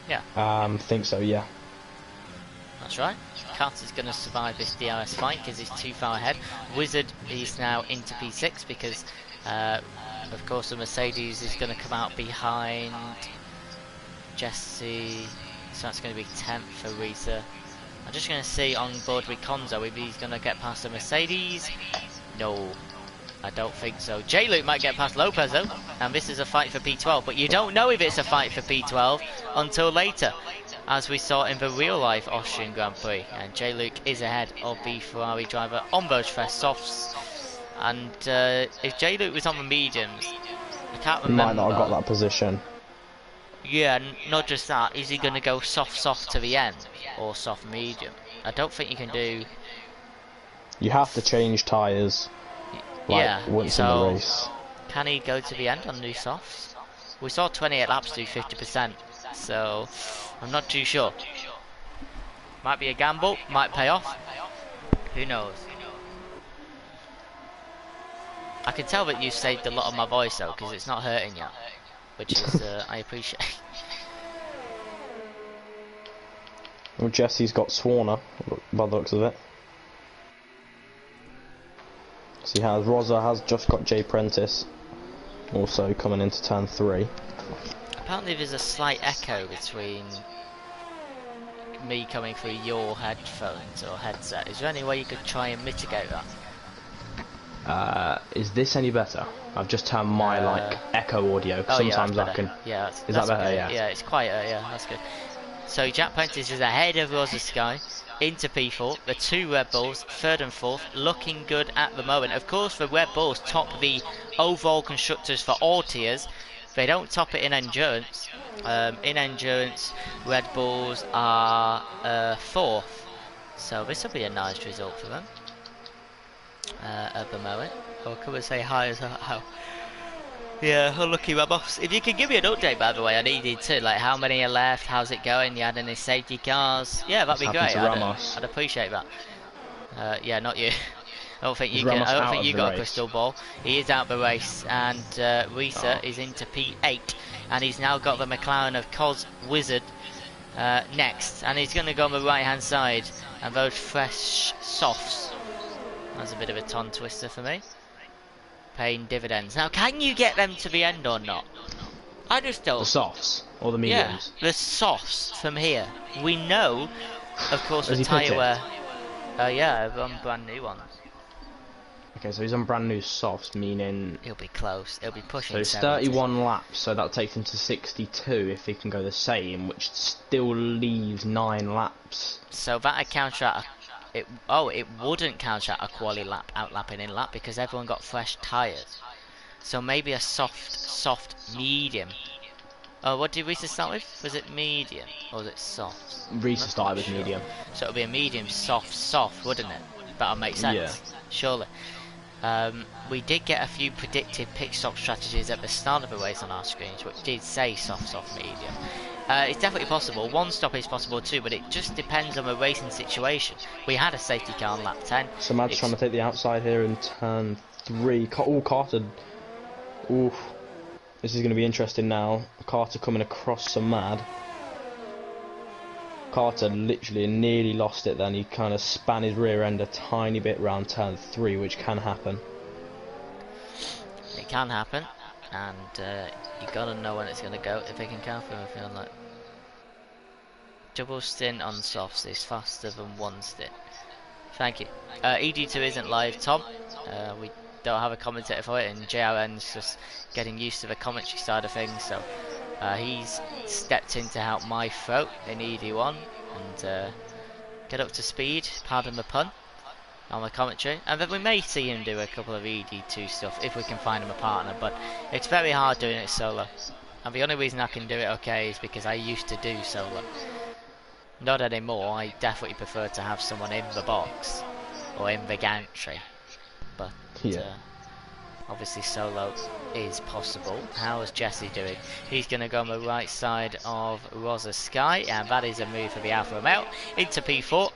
Yeah. Think so, yeah. That's right. Carter's going to survive this DRS fight because he's too far ahead. Wizard is now into P6 because, of course, the Mercedes is going to come out behind Jesse. So that's going to be 10th for Rita. I'm just going to see on board with Konzo if he's going to get past the Mercedes. No, I don't think so. J-Luke might get past Lopez though, and this is a fight for P12, but you don't know if it's a fight for P12 until later, as we saw in the real life Austrian Grand Prix. And J-Luke is ahead of the Ferrari driver on those fresh softs. And if J-Luke was on the mediums, I can't He remember. might not have got that position. Yeah, not just that. Is he going to go soft to the end or soft medium? I don't think you can do. You have to change tyres. Like, Yeah. once So in the race. can he go to the end on new softs? We saw 28 laps do 50%, so I'm not too sure. Might be a gamble. Might pay off. Who knows? I can tell that you saved a lot of my voice though, because it's not hurting yet, which is I appreciate. Well, Jesse's got Swarner, by the looks of it. So Rosa has just got Jay Prentice, also coming into turn 3. Apparently there's a slight echo between me coming through your headphones or headset. Is there any way you could try and mitigate that? Is this any better? I've just turned my like echo audio. Oh, Sometimes yeah, I can. Yeah, Is that better? okay. Yeah. Yeah, it's quieter. Yeah, that's good. So Jack Prentice is ahead of Rosa Sky into P4. The two Red Bulls, third and fourth, looking good at the moment. Of course, the Red Bulls top the overall constructors for all tiers. They don't top it in endurance. In endurance, Red Bulls are fourth. So this will be a nice result for them at the moment. Or can we say hi as how? Yeah, unlucky Ramos. If you could give me an update, by the way, I needed to. Like, how many are left? How's it going? You had any safety cars? Yeah, that'd be great. I'd appreciate that. Yeah, not you. I don't think you can. I don't think you got a crystal ball. He is out the race, and Risa is into P8, and he's now got the McLaren of Cos Wizard next, and he's going to go on the right-hand side, and those fresh softs. That's a bit of a tongue twister for me. Paying dividends. Now, can you get them to the end or not? I just don't. The softs or the mediums? Yeah, the softs from here. We know, of course, the tyre wear. Yeah, on brand new ones. Okay, so he's on brand new softs, meaning he'll be close. He'll be pushing. So it's 31 laps, so that takes him to 62 if he can go the same, which still leaves 9 laps. So that'd counteract. It wouldn't counteract a quali lap outlapping in lap because everyone got fresh tyres. So maybe a soft medium. Oh, what did Risa start with? Was it medium or was it soft? Risa started with medium. So it'll be a medium soft, wouldn't it? That'll make sense. Yeah. Surely. We did get a few predicted pit stop strategies at the start of the race on our screens, which did say soft, medium. It's definitely possible. One stop is possible too, but it just depends on the racing situation. We had a safety car on lap 10. So Mad's trying to take the outside here in turn 3. Oh, Carter. Ooh. This is going to be interesting now. Carter coming across some Mad. Carter literally nearly lost it then. He kind of span his rear end a tiny bit round turn 3, which can happen. It can happen, and you gotta know when it's gonna go. If it can count for him, I feel like double stint on softs is faster than one stint. Thank you. ED2 isn't live, Tom. We don't have a commentator for it, and JRN's just getting used to the commentary side of things, so he's stepped in to help my throat in ED1 and get up to speed, pardon the pun, on the commentary. And then we may see him do a couple of ED2 stuff if we can find him a partner, but it's very hard doing it solo. And the only reason I can do it okay is because I used to do solo. Not anymore. I definitely prefer to have someone in the box or in the gantry, but obviously solo is possible. How is Jesse doing? He's going to go on the right side of Rosa Sky, and that is a move for the Alfa Romeo into P4.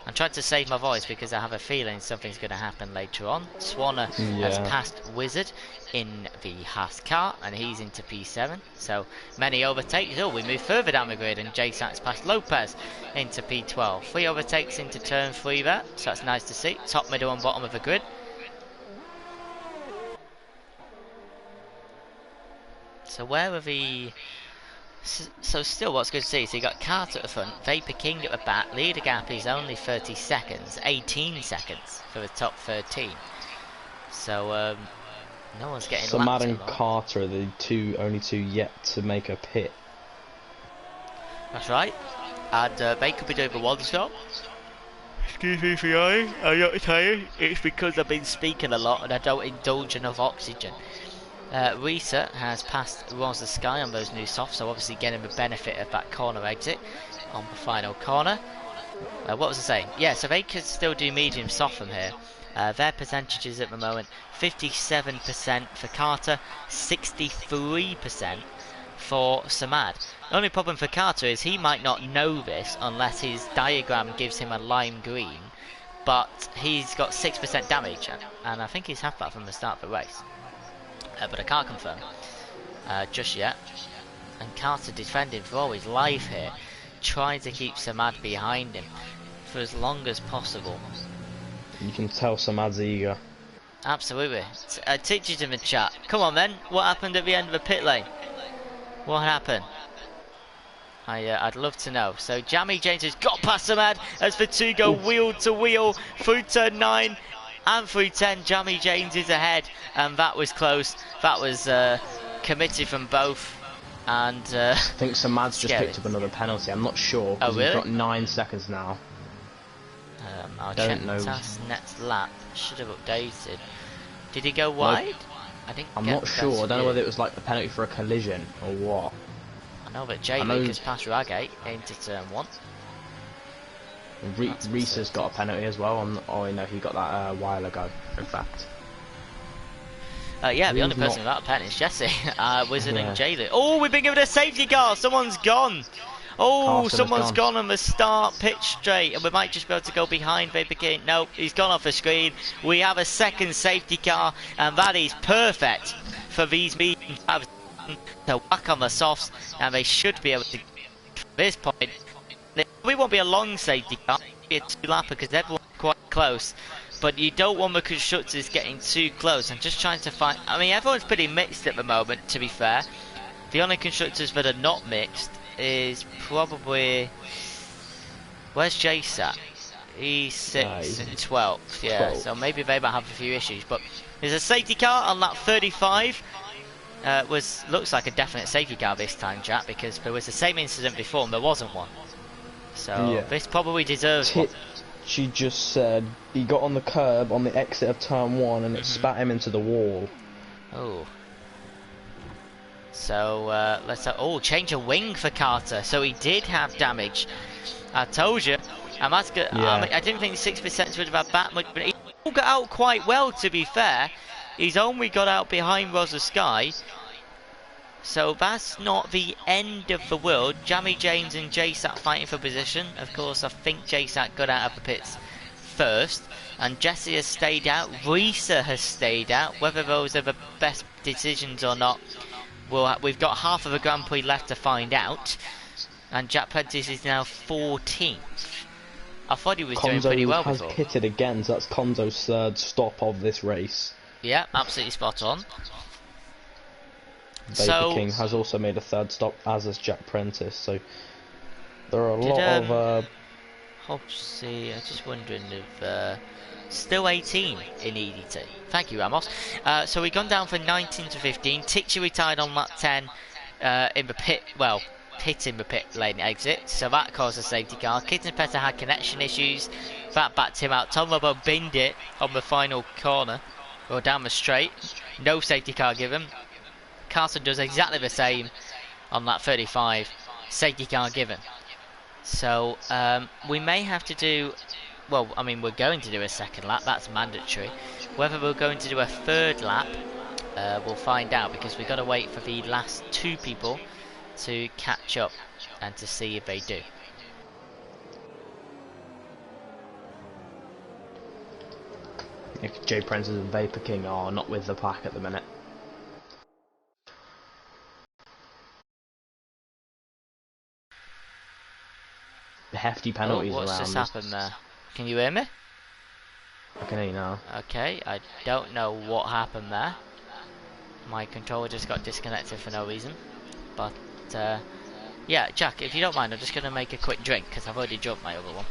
I'm trying to save my voice because I have a feeling something's going to happen later on. Swanner has passed Wizard in the Haas car, and he's into P7. So many overtakes. Oh, we move further down the grid, and J-Sax passed Lopez into P12. 3 overtakes into turn 3 there, so that's nice to see. Top, middle, and bottom of the grid. So where are the So still what's good to see is you got Carter at the front, Vapor King at the back, leader gap is only 30 seconds, 18 seconds for the top 13. So no one's getting So lapped Matt at and all. Carter are the only two yet to make a pit. That's right. And they could be doing the one stop. Excuse me for yawning. I'm not tired. It's because I've been speaking a lot and I don't indulge enough oxygen. Risa has passed Rosa Sky on those new softs, so obviously getting the benefit of that corner exit on the final corner. What was I saying? Yeah, so they could still do medium soft from here. Their percentages at the moment 57% for Carter, 63% for Samad. The only problem for Carter is he might not know this unless his diagram gives him a lime green, but he's got 6% damage, and I think he's had that from the start of the race. But I can't confirm just yet. And Carter defending for all his life here, trying to keep Samad behind him for as long as possible. You can tell Samad's eager. Absolutely. Teachers in the chat. Come on then, what happened at the end of the pit lane? What happened? I'd love to know. So Jamie James has got past Samad as the two go wheel to wheel through turn 9 and through 10. Jamie James is ahead, and that was close. That was committed from both. And I think Samad's just picked up another penalty. I'm not sure. Oh really? He's got 9 seconds now. I'll Don't check know. Task next lap. Should have updated. Did he go wide? Nope. I'm not sure. I don't know whether it was like the penalty for a collision or what. I know that J League has passed Ragate into turn 1. Reese's got a penalty as well. I know he got that a while ago, in fact. Yeah, the only person without a pen is Jesse. Wizard and J League. Oh, we've been given a safety car. Someone's gone. Oh, Carson someone's gone on the start pitch straight, and we might just be able to go behind Vapor King. Nope, he's gone off the screen. We have a second safety car, and that is perfect for these medium tabs to whack on the softs, and they should be able to, at this point, we won't be a long safety car, it'll be a two-lapper because everyone's quite close. But you don't want the constructors getting too close. I'm just trying to find, I mean, everyone's pretty mixed at the moment, to be fair. The only constructors that are not mixed is probably, where's Jace at? He's 6th and 12th, yeah, 12. So maybe they might have a few issues, but there's a safety car on lap 35. Looks like a definite safety car this time, Jack, because there was the same incident before and there wasn't one. So yeah, this probably deserves one. She just said he got on the curb on the exit of turn 1 and it spat him into the wall. Oh. So let's change a wing for Carter. So he did have damage. I told you. I didn't think 6% would have had that much, but he got out quite well, to be fair. He's only got out behind Rosa Sky. So that's not the end of the world. Jamie James and JSAT fighting for position. Of course, I think JSAT got out of the pits first. And Jesse has stayed out. Risa has stayed out. Whether those are the best decisions or not, we've got half of the Grand Prix left to find out. And Jack Prentice is now 14th. I thought he was doing pretty well before. Konzo has pitted again, so that's Konzo's 3rd stop of this race. Yeah, absolutely spot on. Vapor King has also made a 3rd stop, as has Jack Prentice, so there are a lot of... I was just wondering if... still 18 in ED2. Thank you, Ramos. So we've gone down from 19 to 15. Tixi retired on lap 10 in the pit, well, hitting the pit lane exit, so that caused a safety car. Kitten Petter had connection issues, that backed him out. Tom Lobo binned it on the final corner, or down the straight. No safety car given. Carson does exactly the same on lap 35. Safety car given. So we may have to do, well, I mean, we're going to do a 2nd lap, that's mandatory. Whether we're going to do a 3rd lap, we'll find out, because we've got to wait for the last 2 people to catch up and to see if they do. Jay Prentice and Vapor King are not with the pack at the minute. The hefty penalties around. What's just happened there? Can you hear me? I can hear you now. Okay, I don't know what happened there. My controller just got disconnected for no reason. But Yeah, Jack, if you don't mind, I'm just going to make a quick drink because I've already drunk my other one.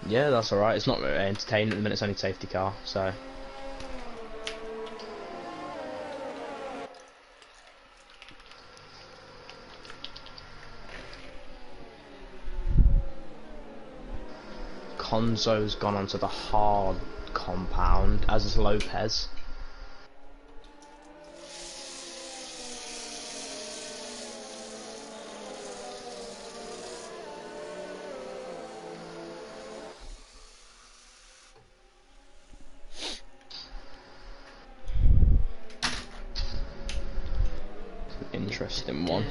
Yeah, that's alright. It's not really entertaining at the minute, it's only safety car, so. Conzo's gone onto the hard compound, as is Lopez. Interesting one.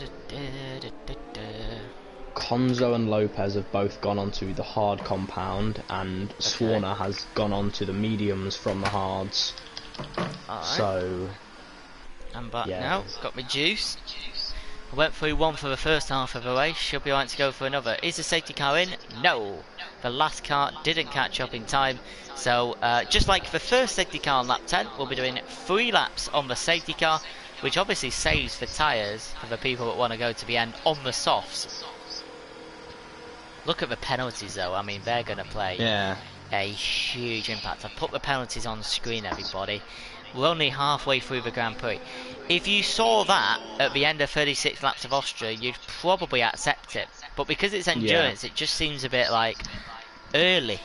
Conzo and Lopez have both gone onto the hard compound, and Swarner has gone onto the mediums from the hards. Alright. So I'm back yeah. now. Got my juice. I went through one for the first half of the race. Should be alright to go for another. Is the safety car in? No. The last car didn't catch up in time. So just like the first safety car on lap 10, we'll be doing 3 laps on the safety car, which obviously saves the tyres for the people that want to go to the end on the softs. Look at the penalties though. I mean, they're going to play a huge impact. I've put the penalties on the screen, everybody. We're only halfway through the Grand Prix. If you saw that at the end of 36 laps of Austria, you'd probably accept it. But because it's endurance, it just seems a bit like early.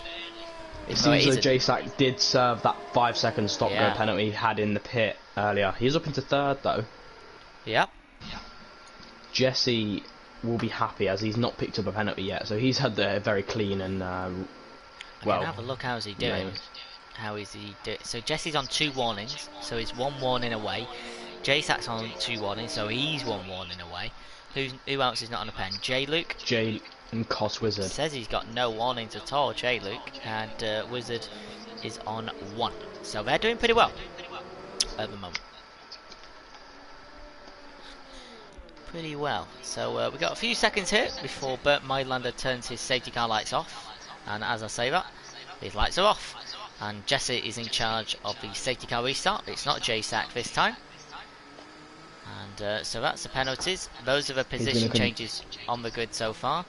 It seems that J-Sack did serve that 5-second stop-go penalty he had in the pit earlier. He's up into third though. Yep. Jesse will be happy as he's not picked up a penalty yet, so he's had the very clean and well. Have a look. How's he doing? How is he doing? So Jesse's on 2 warnings, so he's 1 warning away. J-Sack's on 2 warnings, so he's 1 warning away. Who else is not on a pen? J-Luke. J and Cos Wizard. Says he's got no warnings at all, J-Luke, and Wizard is on 1. So they're doing pretty well at the moment. Pretty well. So we've got a few seconds here before Bert Meidlander turns his safety car lights off. And as I say that, his lights are off. And Jesse is in charge of the safety car restart. It's not J-Sack this time. And so that's the penalties. Those are the position changes on the grid so far.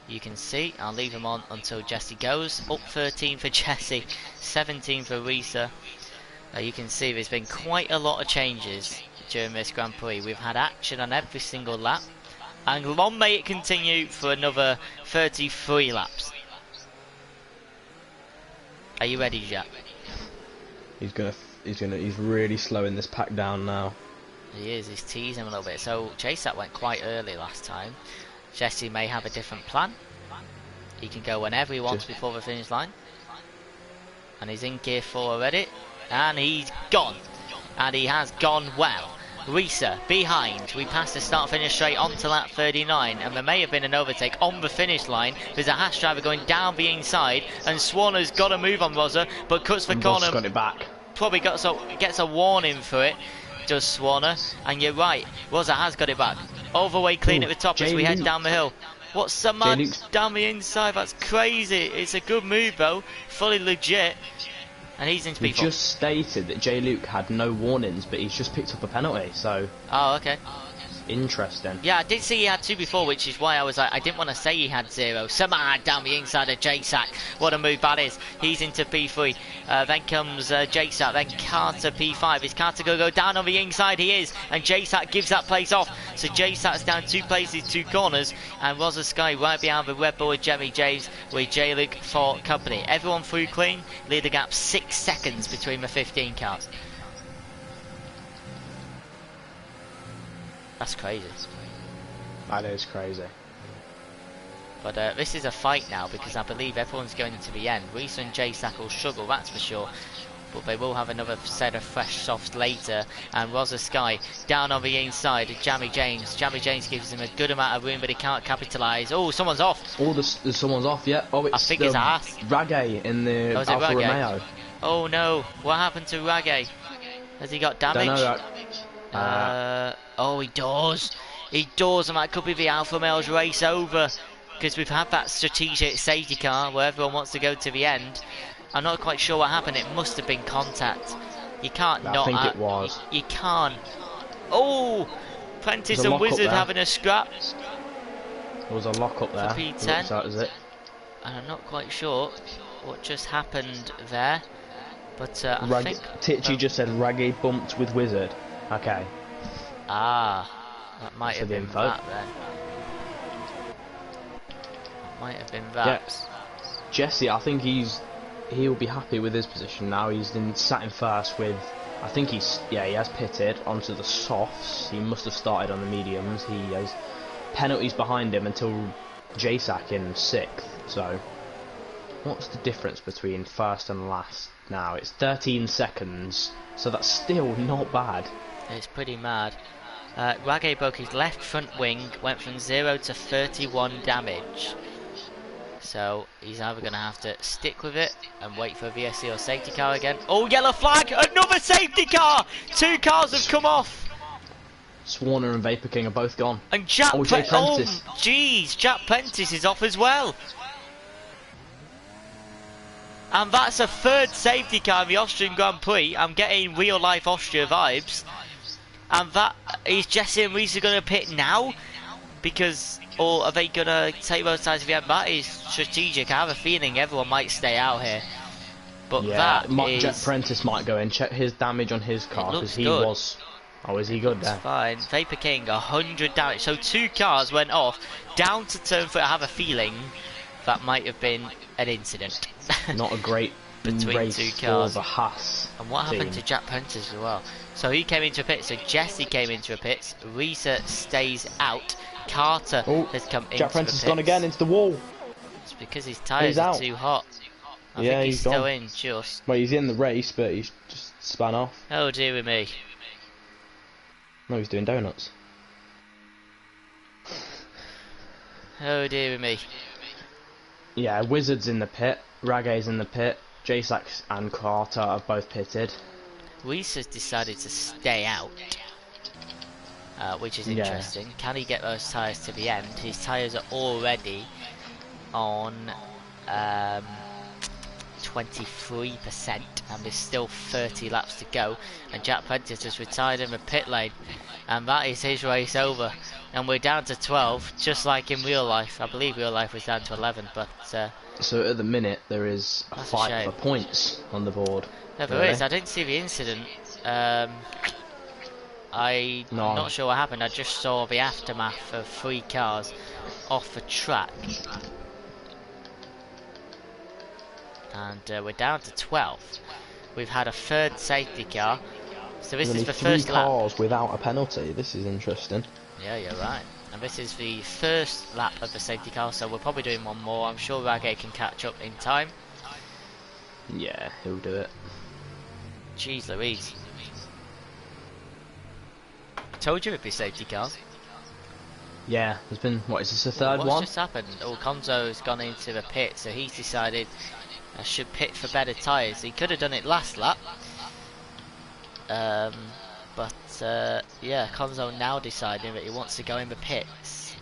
You can see, I'll leave them on until Jesse goes. Up 13 for Jesse, 17 for Risa. You can see there's been quite a lot of changes during this Grand Prix. We've had action on every single lap. And long may it continue for another 33 laps. Are you ready, Jack? He's really slowing this pack down now. He is, he's teasing a little bit. So J-Sack went quite early last time. Jesse may have a different plan. He can go whenever he wants before the finish line. And he's in gear 4 already. And he's gone. And he has gone well. Risa behind. We passed the start finish straight onto lap 39, and there may have been an overtake on the finish line. There's a Haas driver going down the inside, and Swanner's got a move on Rosa, but cuts the corner. Got it back. Probably gets a warning for it, does Swanner. And you're right, Rosa has got it back. All the way clean at the top as we head down the hill. What's the man down the inside? That's crazy. It's a good move though, fully legit. And he's into people. Just stated that J-Luke had no warnings, but he's just picked up a penalty, so. Oh, okay. Interesting. Yeah, I did see he had 2 before, which is why I was like, I didn't want to say he had 0. Samad down the inside of J-Sack. What a move that is. He's into P3. Then comes J-Sack. Then Carter P5. Is Carter going to go down on the inside? He is. And J-Sack gives that place off. So J-Sack's down 2 places, 2 corners. And Rosa Sky right behind the Red Bull with Jeremy James with J-Luke for company. Everyone through clean. Leader gap 6 seconds between the 15 cars. That's crazy. That is crazy. But this is a fight now because I believe everyone's going to the end. Risa and J-Sack will struggle, that's for sure. But they will have another set of fresh softs later. And Rosa Sky down on the inside. Jamie James. Jamie James gives him a good amount of room, but he can't capitalise. Oh, someone's off. Oh, someone's off, yeah. Oh, it's I think it's a Haas. Ragay in the Alfa Romeo. Oh no, what happened to Ragay? Has he got damage? Don't know. Oh, he does. He does, and that could be the Alfa Romeo's race over. Because we've had that strategic safety car where everyone wants to go to the end. I'm not quite sure what happened. It must have been contact. You can't not. I think it was. You can't. Oh, Prentice and Wizard having a scrap. There was a lock up for there. P10. Looks out as it. And I'm not quite sure what just happened there. But I think... Titchy just said Raggy bumped with Wizard. Okay. Ah, that might That's have the been info. that then. That might have been that. Yes. Jesse, I think he'll be happy with his position now. He's sat in first with, I think he has pitted onto the softs. He must have started on the mediums. He has penalties behind him until JSAC in 6th. So, what's the difference between first and last now? It's 13 seconds. So that's still not bad. It's pretty mad. Rage broke his left front wing, went from 0 to 31 damage. So he's either going to have to stick with it and wait for a VSC or safety car again. Oh, yellow flag! Another safety car! 2 cars have come off! Swarner and Vapor King are both gone. And Jack Prentice. Oh, jeez, Jack Prentice is off as well. And that's a 3rd safety car in the Austrian Grand Prix. I'm getting real life Austria vibes. And that is Jesse and Reese are going to pit now? Because, or are they going to take both sides of the end? That is strategic. I have a feeling everyone might stay out here. But yeah, that is... Jack Prentice might go in. Check his damage on his car, because he good. was... Oh, is he good there? Fine. Vapor King, 100 damage. So 2 cars went off, down to turn 3. I have a feeling that might have been an incident. Not a great between race 2 cars. for the Haas And what team. happened to Jack Prentice as well? So he came into a pit, so Jesse came into a pit, Risa stays out, Carter has come into Jack Prentice the has pits. gone again into the wall. It's because his tyres are too hot. I think he's still gone. in, just. Well, he's in the race, but he's just spun off. Oh dear me. No, he's doing donuts. Oh dear me. Yeah, Wizard's in the pit, Ragay's in the pit, JSAX and Carter have both pitted. Reese has decided to stay out, which is interesting. Can he get those tyres to the end? His tyres are already on 23%, and there's still 30 laps to go. And Jack Prentice has retired in the pit lane, and that is his race over. And we're down to 12, just like in real life. I believe real life was down to 11, but... so at the minute, there is a fight for points on the board. No, there is. I didn't see the incident. I'm not sure what happened. I just saw the aftermath of 3 cars off the track. And we're down to 12. We've had a 3rd safety car. So this is the first lap. 3 cars without a penalty. This is interesting. Yeah, you're right. And this is the first lap of the safety car, so we're probably doing one more. I'm sure Ragay can catch up in time. Yeah, he'll do it. Jeez Louise. Told you it'd be safety cars. Yeah, there's been, what is this, the 3rd one? What's just happened? Oh, Konzo's gone into the pit, so he's decided I should pit for better tyres. He could have done it last lap. Yeah, Konzo now deciding that he wants to go in the pits.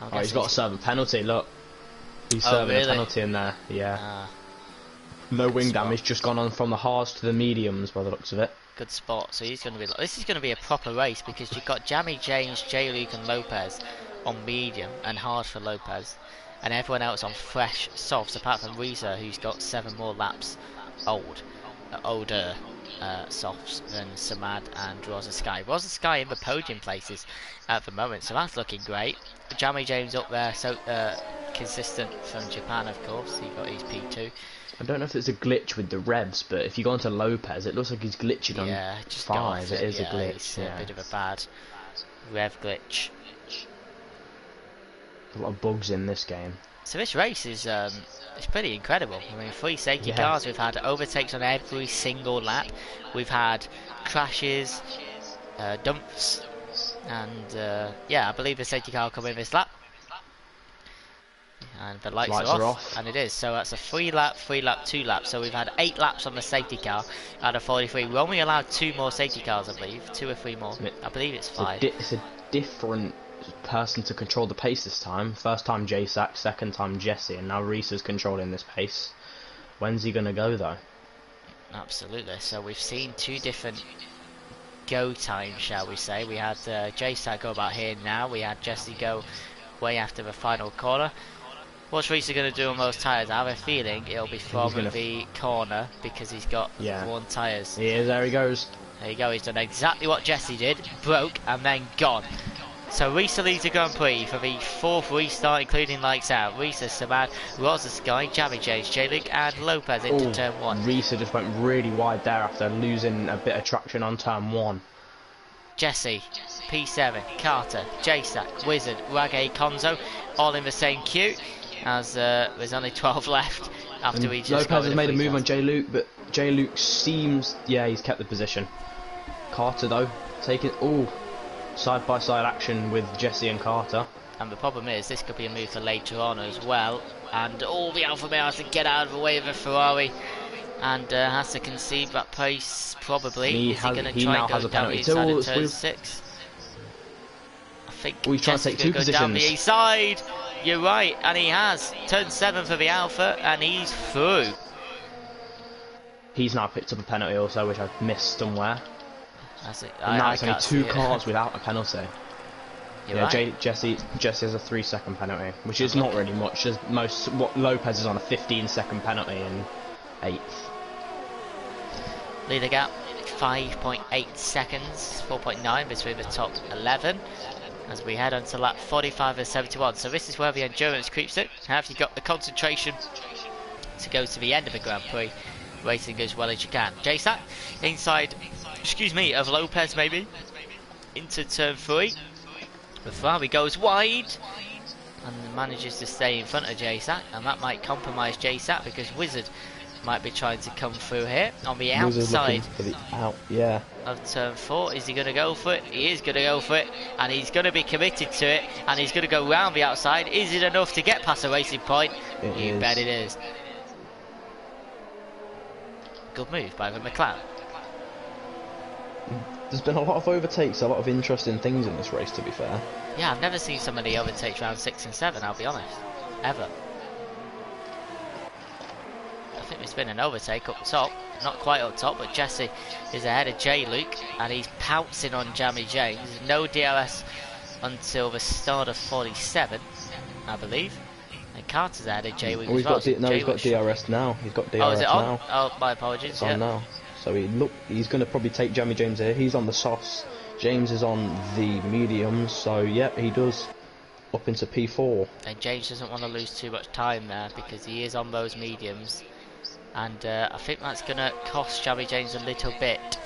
Oh, he's got to serve a penalty, look. He's serving a penalty in there, yeah. No wing damage, just gone on from the hards to the mediums by the looks of it. Good spot, so he's going to be... This is going to be a proper race, because you've got Jamie, James, J-Luke and Lopez on medium and hard for Lopez. And everyone else on fresh softs, apart from Reza, who's got 7 more laps older softs than Samad and Rosa Sky. Rosa Sky in the podium places at the moment, so that's looking great. Jamie James up there, so consistent from Japan, of course. He got his P2. I don't know if it's a glitch with the revs, but if you go onto Lopez, it looks like he's glitching on 5. It is a glitch. It's a bit of a bad rev glitch. A lot of bugs in this game. So this race is it's pretty incredible. I mean, 3 safety cars. We've had overtakes on every single lap. We've had crashes, dumps, and yeah, I believe the safety car will come in this lap. And the lights are off, and it is. So that's a 3 lap, 2 lap. So we've had 8 laps on the safety car out of 43. We're only allowed 2 more safety cars, I believe. 2 or 3 more. I believe it's 5. It's a different person to control the pace this time. First time JSAC, second time Jesse, and now Reese is controlling this pace. When's he going to go though? Absolutely. So we've seen 2 different go times, shall we say. We had JSAC go about here now. We had Jesse go way after the final corner. What's Reese going to do on those tyres? I have a feeling it'll be from the corner because he's got worn tyres. He is, there he goes. There you go, he's done exactly what Jesse did, broke and then gone. So Reese leads the Grand Prix for the 4th restart, including lights out. Reese, Samad, Rosa Sky, Jamie James, J-Luke and Lopez into turn 1. Reese just went really wide there after losing a bit of traction on turn 1. Jesse, P7, Carter, JSAC, Wizard, Ragay, Konzo, all in the same queue, as there's only 12 left after we just Lopez has made a move on J-Luke, but J-Luke seems, he's kept the position. Carter though, taking, side-by-side action with Jesse and Carter. And the problem is, this could be a move for later on as well. And the Alfa Romeo has to get out of the way of the Ferrari. And has to concede that pace, probably. Is he going to try and go down the inside of turn 6? I think he's trying to take 2 positions. Down the inside. You're right, and he has. Turn 7 for the Alfa, and he's through. He's now picked up a penalty also, which I've missed somewhere. And now it's only 2 cars without a penalty. Right. Jesse has a 3-second penalty, which is not really much. Lopez is on a 15-second penalty in 8th. Leader gap 5.8 seconds, 4.9 between the top 11 as we head on to lap 45 and 71. So this is where the endurance creeps in. Have you got the concentration to go to the end of the Grand Prix, racing as well as you can. JSAC inside, of Lopez maybe, into turn 3. The Ferrari goes wide and manages to stay in front of JSAC, and that might compromise JSAC because Wizard might be trying to come through here on the outside of turn 4. Is he going to go for it? He is going to go for it, and he's going to be committed to it, and he's going to go round the outside. Is it enough to get past the racing point? You bet it is. Good move by the McLaren. There's been a lot of overtakes, a lot of interesting things in this race, to be fair. Yeah, I've never seen so many overtakes round 6 and 7, I'll be honest. Ever. I think there's been an overtake up top. Not quite up top, but Jesse is ahead of J-Luke, and he's pouncing on Jamie James. No DRS until the start of 47, I believe. And Carter's ahead of J-Luke as well. He's got DRS now. He's got DRS now. Oh, is it on? Oh, my apologies. It's on now. So he's going to probably take Jamie James here. He's on the softs. James is on the mediums. So, yeah, he does. Up into P4. And James doesn't want to lose too much time there because he is on those mediums. And I think that's going to cost Jamie James a little bit.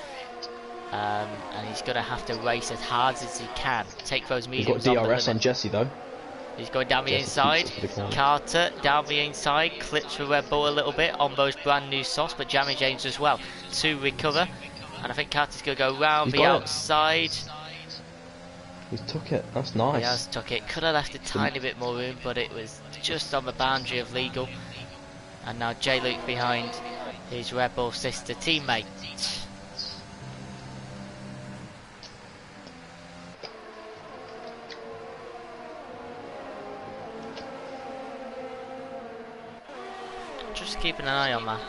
And he's going to have to race as hard as he can. Take those mediums. He's got DRS on Jesse, though. He's going down the inside. Carter down the inside, clips the Red Bull a little bit on those brand new softs, but Jamie James as well to recover. And I think Carter's going to go round the outside. He's took it. That's nice. He has took it. Could have left a tiny bit more room, but it was just on the boundary of legal. And now J-Luke behind his Red Bull sister teammate. Just keeping an eye on that.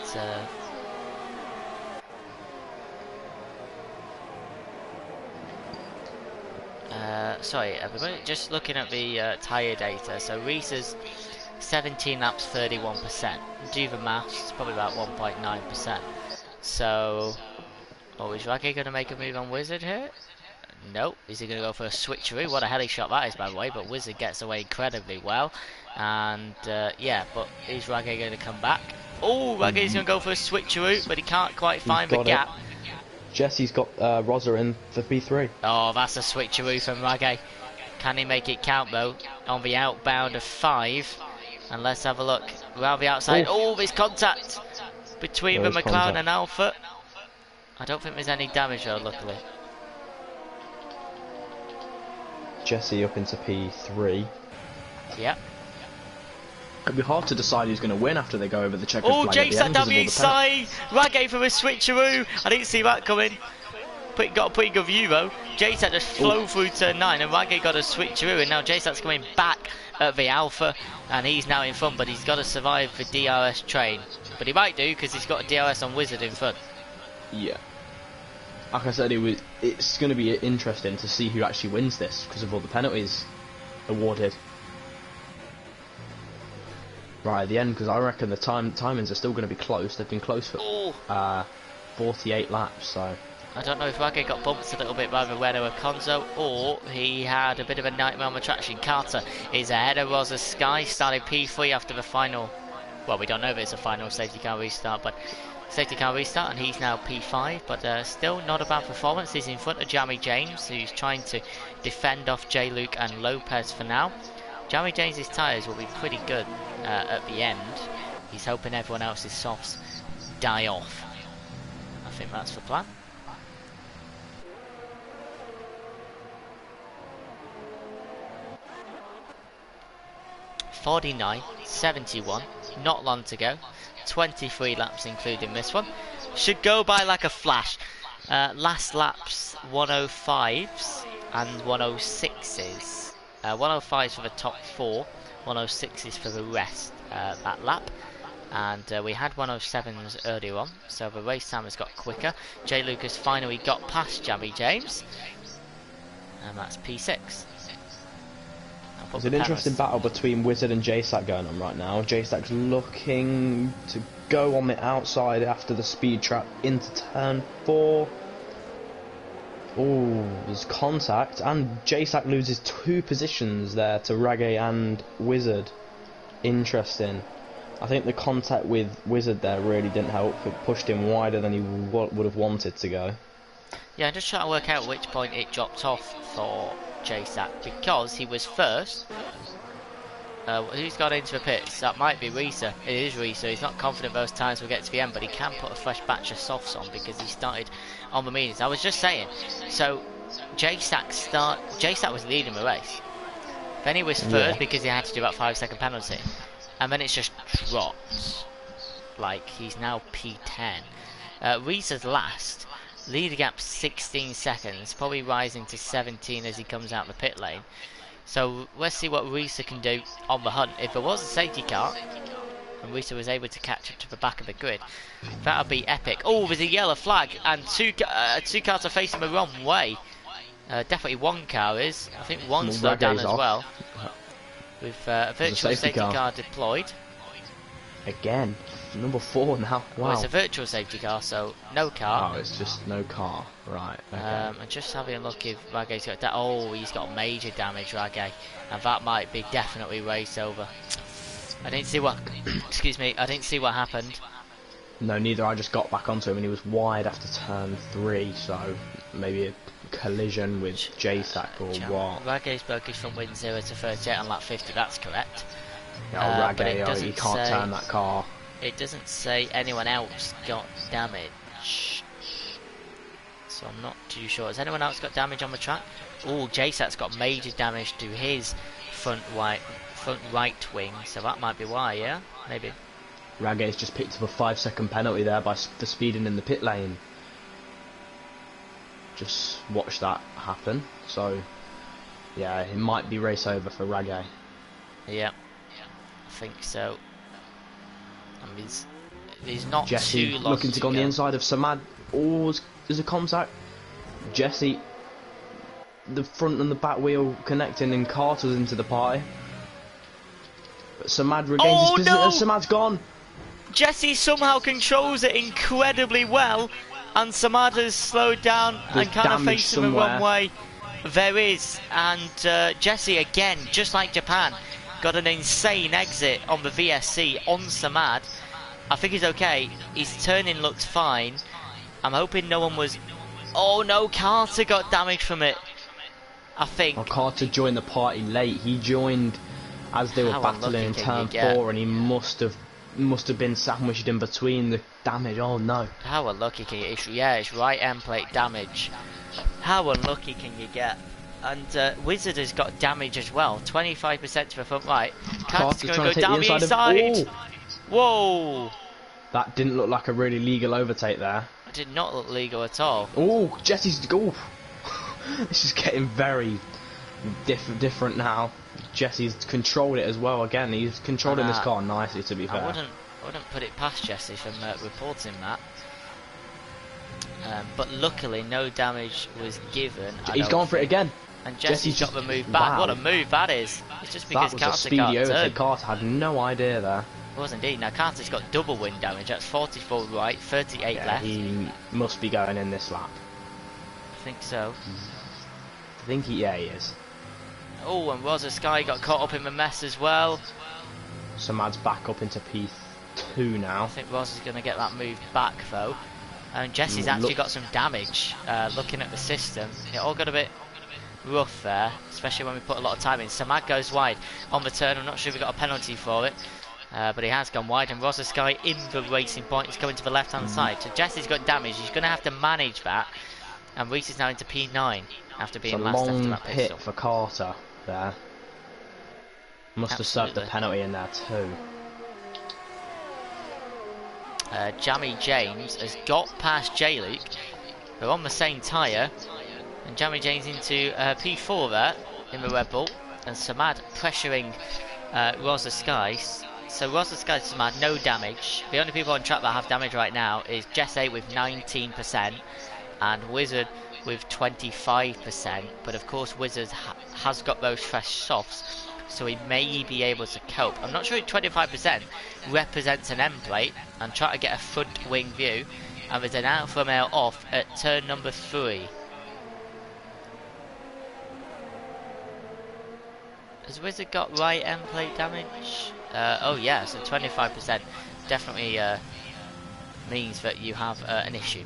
Sorry, everybody. Just looking at the tyre data. So Reese is 17 laps, 31%. Do the maths, it's probably about 1.9%. So, is Raggy going to make a move on Wizard here? Nope. Is he going to go for a switcheroo? What a heli shot that is, by the way. But Wizard gets away incredibly well. And, yeah, but is Raggy going to come back? Oh, Raggy's going to go for a switcheroo, but he can't quite find the gap. Jesse's got Rosa in for P3. Oh, that's a switcheroo from Raggy. Can he make it count, though? On the outbound of 5. And let's have a look. Around the outside. Oh, there's contact between the McLaren and Alfa. I don't think there's any damage, though, luckily. Jesse up into P3. Yep. It'd be hard to decide who's going to win after they go over the checkered flag. Oh, Jason down the inside. Raggy for a switcheroo. I didn't see that coming. Got a pretty good view though. Jason just flew through turn 9 and Raggy got a switcheroo, and now Jason's coming back at the Alfa and he's now in front, but he's got to survive the DRS train. But he might do because he's got a DRS on Wizard in front. Yeah. Like I said, it's going to be interesting to see who actually wins this because of all the penalties awarded. right at the end, because I reckon the timings are still going to be close. They've been close for Oh, 48 laps, so I don't know if Ragge got bumped a little bit by Renault or Conzo, or he had a bit of a nightmare on the traction. Carter is ahead of Rosa Sky, started P3 after the final. Well, we don't know if it's a final safety car restart, but safety car restart, and he's now P5, but still not a bad performance. He's in front of Jamie James, who's trying to defend off J. Luke and Lopez for now. Jamie James's tyres will be pretty good at the end. He's hoping everyone else's softs die off. I think that's the plan. .49, 71, not long to go. 23 laps including this one. Should go by like a flash. Last laps 105s and 106s. 105s for the top 4, 106s for the rest that lap. And we had 107s earlier on, so the race time has got quicker. J. Lucas finally got past Jamie James, and that's P6. There's an interesting battle between Wizard and JSAC going on right now. JSAC's looking to go on the outside after the speed trap into turn 4. Oh, there's contact, and JSAC loses 2 positions there to Ragge and Wizard. Interesting. I think the contact with Wizard there really didn't help. It pushed him wider than he would have wanted to go. Yeah, I'm just trying to work out which point it dropped off for JSAC, because he was first. Who's got into the pits? That might be Risa. It is Risa. He's not confident those times will get to the end, but he can put a fresh batch of softs on because he started on the mediums. I was just saying, so JSAC was leading the race. Then he was third because he had to do that 5-second penalty, and then it's just dropped. Like, he's now P10. Risa's last. Lead gap 16 seconds, probably rising to 17 as he comes out the pit lane. So let's see what Risa can do on the hunt. If there was a safety car and Risa was able to catch up to the back of the grid, that would be epic. Oh, there's a yellow flag, and two cars are facing the wrong way. Definitely one car is. I think one slowed down as well. With a virtual safety car deployed. Again, number 4 now. Wow. Well, it's a virtual safety car, so no car. Oh, it's just no car. Right. Okay. I'm just having a look if Ragge's got that. Oh, he's got major damage, Ragge, and that might be definitely race over. I didn't see what. Excuse me. I didn't see what happened. No, neither. I just got back onto him, and he was wide after turn 3, so maybe a collision with JSAC or what. Ragge's broke his front wing 0 to 38 on lap 50. That's correct. Ragge, you can't turn that car. It doesn't say anyone else got damage, so I'm not too sure. Has anyone else got damage on the track? Oh, JSAT's got major damage to his front right wing, so that might be why. Yeah, maybe. Ragge's just picked up a 5-second penalty there for speeding in the pit lane. Just watch that happen. So yeah, it might be race over for Ragge. Yeah, I think so. And he's not Jesse too long looking to go on the inside of Samad. Oh, there's a contact. Jesse, the front and the back wheel connecting, and Carter's into the pie. But Samad regains his position, and Samad's gone. Jesse somehow controls it incredibly well, and Samad has slowed down and kind of facing the wrong way. There is, and Jesse again, just like Japan, got an insane exit on the VSC on Samad. I think he's okay. His turning looked fine. I'm hoping no one was... Oh no, Carter got damage from it, I think. Well, Carter joined the party late. He joined as they were battling in turn 4, and he must have been sandwiched in between the damage. Oh no. How unlucky can you get? Yeah, it's right end plate damage. How unlucky can you get? And Wizard has got damage as well. 25% to the front right. Carter's going to go down the inside. Whoa! That didn't look like a really legal overtake there. It did not look legal at all. Oh, Jesse's goal. This is getting very different now. Jesse's controlled it as well. Again, he's controlling this car nicely, to be fair. I wouldn't put it past Jesse from reporting that. But luckily, no damage was given. He's gone for it again. And Jesse's got the move back. Wow. What a move that is. It's just because that was a speedy overtake. Carter had no idea there. Was indeed. Now Carter's got double wind damage. That's 44 right, 38 Yeah, left. he must be going in this lap. I think so. I think he is. Oh, and Rosa Sky got caught up in the mess as well. Samad's back up into P2 now. I think Rosa's going to get that moved back though. And Jesse's actually got some damage. Looking at the system, it all got a bit rough there, especially when we put a lot of time in. Samad goes wide on the turn. I'm not sure if he got a penalty for it, but he has gone wide. And Rosa Sky in the racing point is coming to the left hand side. So Jesse's got damage. He's going to have to manage that. And Reese is now into P9 after being last after that pit hit stop. for Carter there. Must have served the penalty in there too. Jamie James has got past J-Luke. They're on the same tyre. And Jamie James into P4 there in the Red Bull. And Samad pressuring Rosa Skies. So Rosa Skies and Samad, no damage. The only people on track that have damage right now is Jesse with 19% and Wizard with 25%. But of course Wizard has got those fresh softs, so he may be able to cope. I'm not sure if 25% represents an end plate. I'm trying to get a front wing view. And there's an alpha male off at turn number 3. Has Wizard got right end plate damage? Oh yeah, so 25% definitely means that you have an issue.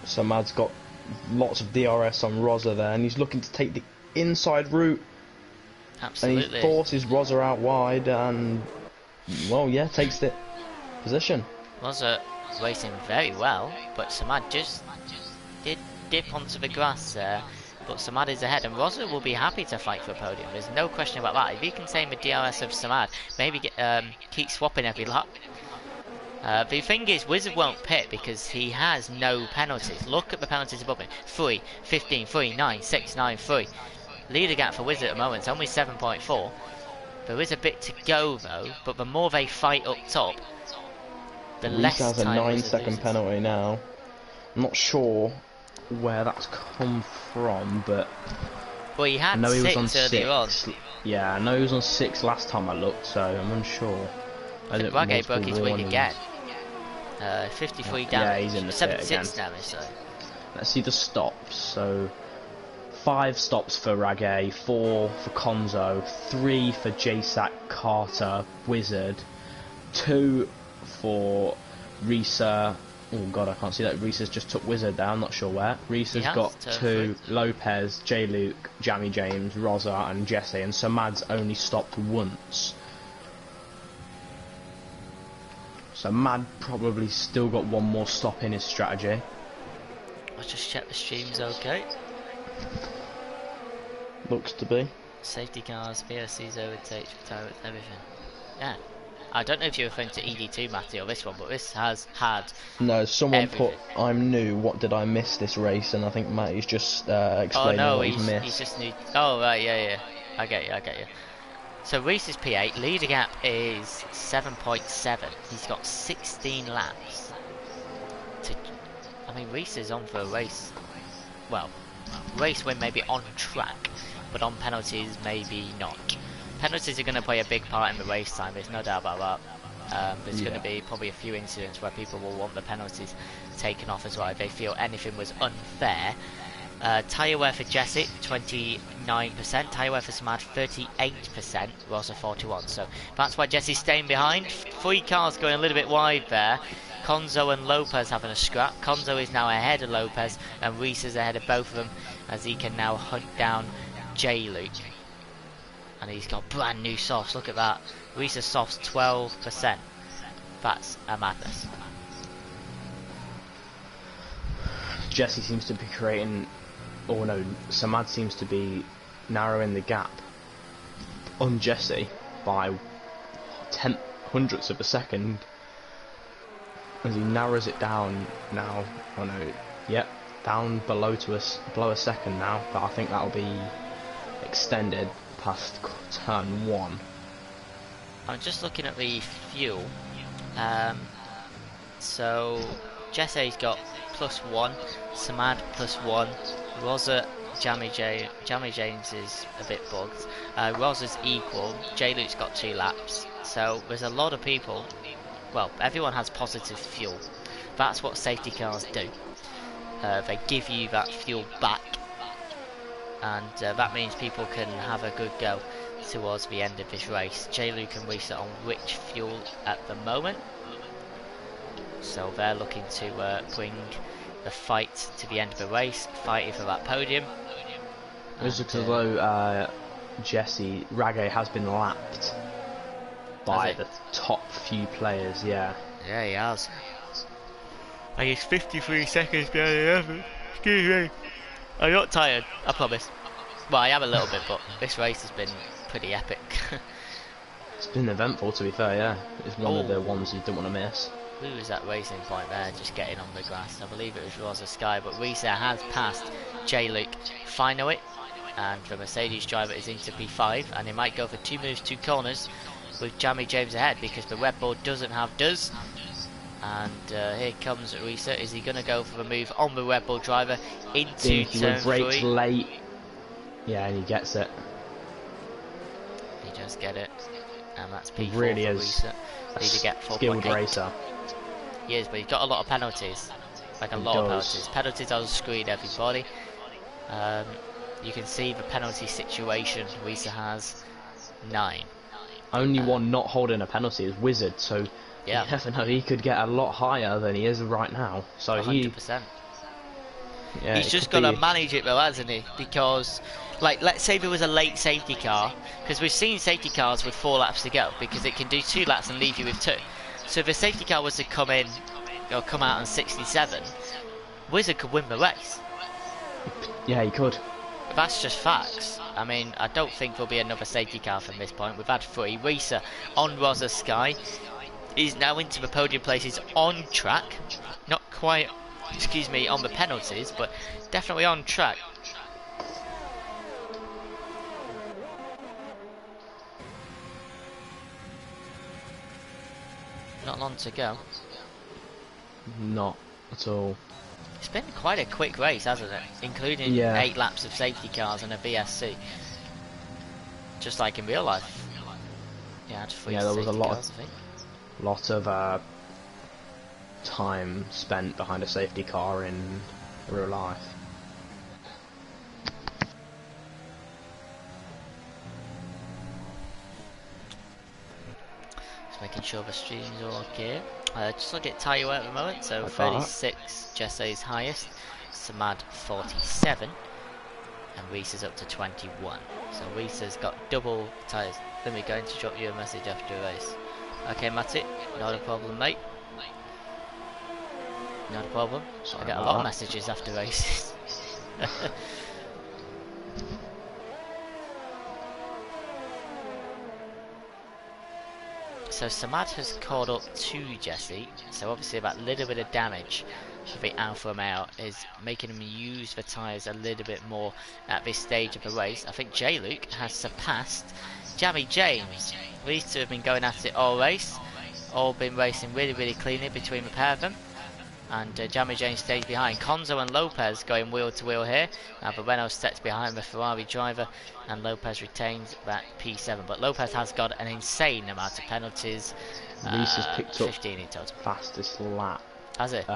Samad's got lots of DRS on Rosa there, and he's looking to take the inside route. Absolutely. And he forces Rosa out wide, and well, yeah, takes the position. Rosa racing very well, but Samad just did dip onto the grass there. But Samad is ahead, and Rosa will be happy to fight for a podium. There's no question about that. If he can tame the DRS of Samad, maybe keep swapping every lap. The thing is, Wizard won't pit because he has no penalties. Look at the penalties above him. 3, 15, 3, 9, 6, 9, 3. Leader gap for Wizard at the moment is only 7.4. There is a bit to go though, but the more they fight up top, the less time. Reese has a 9-second penalty now. I'm not sure where that's come from, but well, he had I know he was on 6 earlier on. Yeah, I know he was on 6 last time I looked, so I'm unsure. I think Ragay broke his wing again. 53 damage. Yeah, he's in the 76 damage, so. Let's see the stops. So 5 stops for Ragay, 4 for Konzo, 3 for JSAC, Carter, Wizard, 2 for Risa. Oh god, I can't see that. Risa's just took Wizard down, not sure where. Risa's got 2, Lopez, J-Luke, Jamie James, Rosa and Jesse, and Samad's only stopped once. So Mad probably still got one more stop in his strategy. Let's just check the stream's okay. Looks to be. Safety cars, VOCs, overtakes, retirements, everything. Yeah. I don't know if you're referring to ED2, Matty, or this one, but this has had. No, someone everything. put, I'm new, what did I miss this race? And I think Matty's just explaining what he's missed. He's just new. Oh, right, yeah. I get you. So Reese is P8, leader gap is 7.7. He's got 16 laps. I mean, Reese is on for a race. Well, race win maybe on track, but on penalties maybe not. Penalties are going to play a big part in the race time, there's no doubt about that. There's going to be probably a few incidents where people will want the penalties taken off as well if they feel anything was unfair. Tyre wear for Jesse, 29%. Tyre wear for Samad, 38%. Rosa, 41%. So that's why Jesse's staying behind. 3 cars going a little bit wide there. Konzo and Lopez having a scrap. Konzo is now ahead of Lopez, and Reese is ahead of both of them as he can now hunt down J-Luke. And he's got brand new softs. Look at that. Reese's softs, 12%. That's a madness. Jesse seems to be creating. Oh no, Samad seems to be narrowing the gap on Jesse by 0.1 of a second as he narrows it down now. Oh no, yep, down below a second now, but I think that'll be extended past turn 1. I'm just looking at the fuel. So Jesse's got +1, Samad +1, Rosa Jamie James is a bit bugged. Roz is equal. J-Luke's got 2 laps. So there's a lot of people. Well, everyone has positive fuel. That's what safety cars do. They give you that fuel back, and that means people can have a good go towards the end of this race. J-Luke and Risa on rich fuel at the moment, so they're looking to bring the fight to the end of the race, fighting for that podium. It looks as though Jesse Ragge has been lapped by the top few players. Yeah he has. And he's 53 seconds behind the others. Excuse me. I'm not tired, I promise. Well, I am a little bit, but this race has been pretty epic. It's been eventful, to be fair, yeah. It's one of the ones you don't want to miss. Who was that racing point there, just getting on the grass? I believe it was Rosa Sky, but Risa has passed J-Luke finally, and the Mercedes driver is into P5, and he might go for 2 moves, 2 corners, with Jamie James ahead, because the Red Bull doesn't have does. And here comes Risa. Is he going to go for the move on the Red Bull driver into turn 3? Brakes late. Yeah, and he gets it. He does get it. And that's P4 he really for is Risa. Need to get 4.8. Skilled racer. He is, but he's got a lot of penalties. Like a lot of penalties. Penalties on screen, everybody. You can see the penalty situation Risa has 9. Only one not holding a penalty is Wizard, so yeah. You never know, he could get a lot higher than he is right now. So 100%. Yeah, he's just got to manage it though, hasn't he? Because, like, let's say there was a late safety car, because we've seen safety cars with 4 laps to go, because it can do 2 laps and leave you with 2. So if a safety car was to come in, or come out on 67, Wizard could win the race. Yeah, he could. That's just facts. I mean, I don't think there'll be another safety car from this point. We've had 3. Risa on Rosa Sky is now into the podium places on track. Not quite, excuse me, on the penalties, but definitely on track. Not long to go. Not at all. It's been quite a quick race, hasn't it? Including 8 laps of safety cars and a BSC. Just like in real life. Yeah, there was a lot cars, of time spent behind a safety car in real life. Just making sure the stream's all okay. Just look at tyre wear at the moment, so like 36 Jesse's highest, Samad 47, and Reese's up to 21. So Reese's got double tyres. Then we're going to drop you a message after a race. Okay, Matty, not a problem, mate. Not a problem. Sorry I get a lot of messages after races. So Samad has caught up to Jesse, so obviously that little bit of damage for the Alfa Romeo is making him use the tyres a little bit more at this stage of the race. I think J-Luke has surpassed Jamie James. These two have been going at it all race, all been racing really cleanly between the pair of them. And Jamie James stays behind. Conzo and Lopez going wheel to wheel here. The Renault sets behind the Ferrari driver, and Lopez retains that P7. But Lopez has got an insane amount of penalties. Reese has picked 15 in total. Fastest lap. Has it? Oh,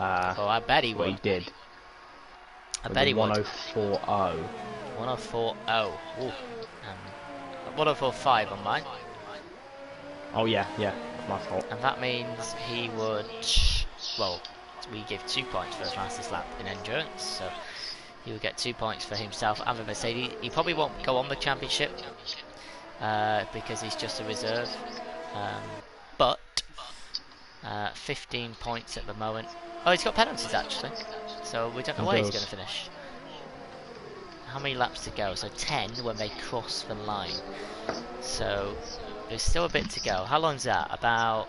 I bet he would. He did. I bet he would. 104.0. 104.0. Ooh. 104.5 on mine. Oh yeah, my fault. And that means he would. Well, we give 2 points for the fastest lap in endurance, so he would get 2 points for himself and the Mercedes. He probably won't go on the championship because he's just a reserve, but 15 points at the moment. Oh, he's got penalties actually, so we don't know where he's going to finish. How many laps to go? So 10 when they cross the line, so there's still a bit to go. How long is that? About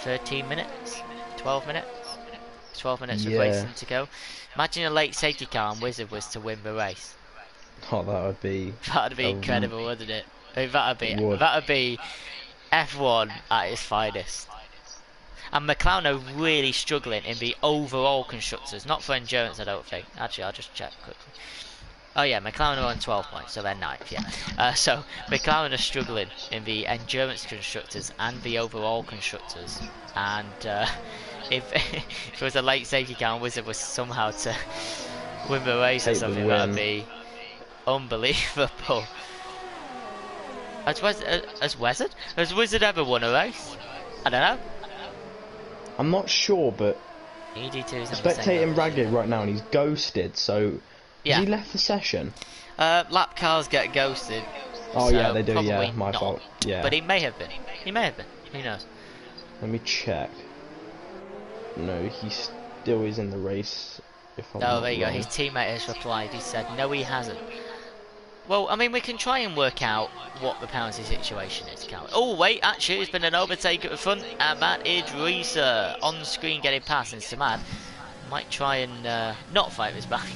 13 minutes? 12 minutes? 12 minutes of racing to go. Imagine a late safety car and Wizard was to win the race. Oh, that would be... That'd be incredible, wouldn't it? I mean, that'd be F1 at its finest. And McLaren are really struggling in the overall constructors, not for endurance, I don't think. Actually, I'll just check quickly. Oh yeah, McLaren are on 12 points, so they're ninth, yeah. So McLaren are struggling in the endurance constructors and the overall constructors. And if, if it was a late safety car and Wizard was somehow to win the race or Take the something, that would win. be unbelievable. Has Wizard ever won a race? I don't know. I'm not sure, but ED2 is I'm on the same spectating level. Ragged right now and he's ghosted, so has Yeah. he left the session? Lap cars get ghosted, Oh yeah, so they do, yeah, probably my not. fault. Yeah. But he may have been. He may have been. Who knows? Let me check. No, he still is in the race, if I'm Oh, not there you go. wrong. His teammate has replied. He said, no, he hasn't. Well, I mean, we can try and work out what the penalty situation is, can't we? Oh, wait, actually, it's been an overtake at the front, and that is Risa on screen getting past, and Samad might try and not fight this back,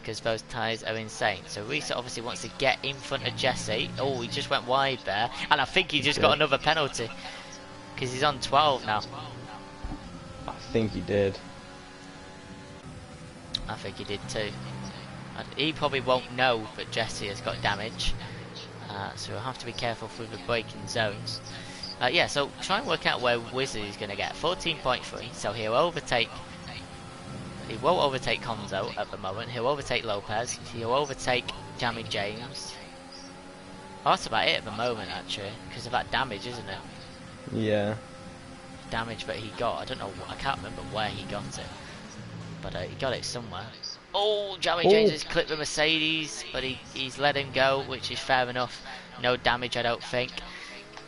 because those tyres are insane. So Risa obviously wants to get in front of Jesse. Oh, he just went wide there, and I think he just got another penalty, because he's on 12 now. I think he did. I think he did too. And he probably won't know that Jesse has got damage, so we'll have to be careful through the braking zones. Yeah, so try and work out where Wizard is going to get 14.3, so he'll overtake. He won't overtake Conzo at the moment. He'll overtake Lopez. He'll overtake Jamie James. Oh, that's about it at the moment, actually, because of that damage, isn't it? Yeah. Damage that he got. I don't know. I can't remember where he got it, but he got it somewhere. Oh, Jamie James has clipped the Mercedes, but he's let him go, which is fair enough. No damage, I don't think.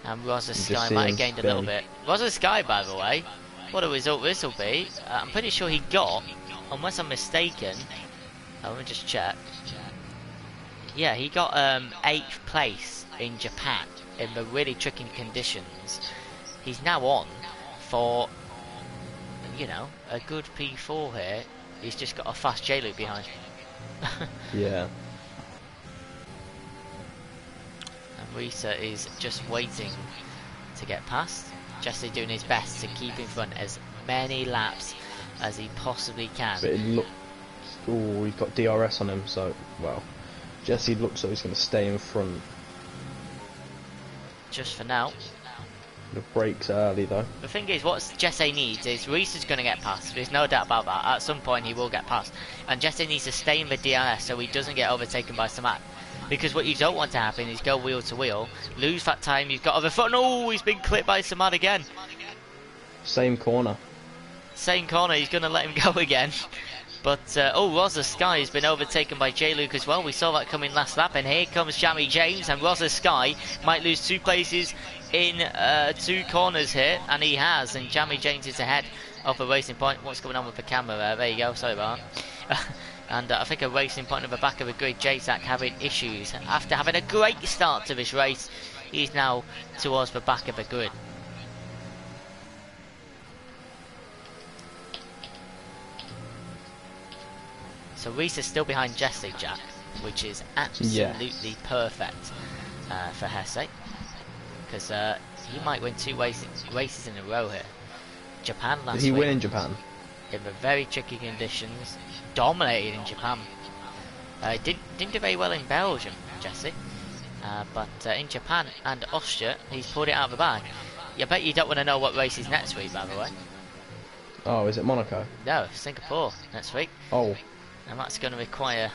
And Rosa Sky might have gained a little bit. Rosa Sky, by the way, what a result this will be. I'm pretty sure he got, unless I'm mistaken. Let me just check. Yeah, he got 8th place in Japan in the really tricky conditions. He's now on for, you know, a good P4 here. He's just got a fast J-Loop behind. Yeah. And Risa is just waiting to get past. Jesse doing his best to keep in front as many laps as he possibly can. But it looks... Oh, he's got DRS on him, so... Well, Jesse looks like he's going to stay in front. Just for now. The brakes early, though. The thing is, what Jesse needs is Reese's going to get past. There's no doubt about that. At some point, he will get past. And Jesse needs to stay in the DRS so he doesn't get overtaken by Samat. Because what you don't want to happen is go wheel to wheel, lose that time you've got over front. Oh, he's been clipped by Samat again. Same corner. Same corner, he's going to let him go again. But, oh, Rosa Sky has been overtaken by J-Luke as well. We saw that coming last lap. And here comes Jamie James. And Rosa Sky might lose 2 places in 2 corners here. And he has. And Jamie James is ahead of the racing point. What's going on with the camera there? There you go. Sorry about that. And I think a racing point at the back of the grid. J-Zac having issues. After having a great start to this race, he's now towards the back of the grid. So Reese is still behind Jesse, Jack, which is absolutely perfect for Hesse, because he might win 2 races in a row here. Japan last week. Did he win in Japan? In the very tricky conditions, dominated in Japan. Didn't do very well in Belgium, Jesse, but in Japan and Austria, he's pulled it out of the bag. I bet you don't want to know what race is next week, by the way. Oh, is it Monaco? No, Singapore next week. Oh. And that's going to require,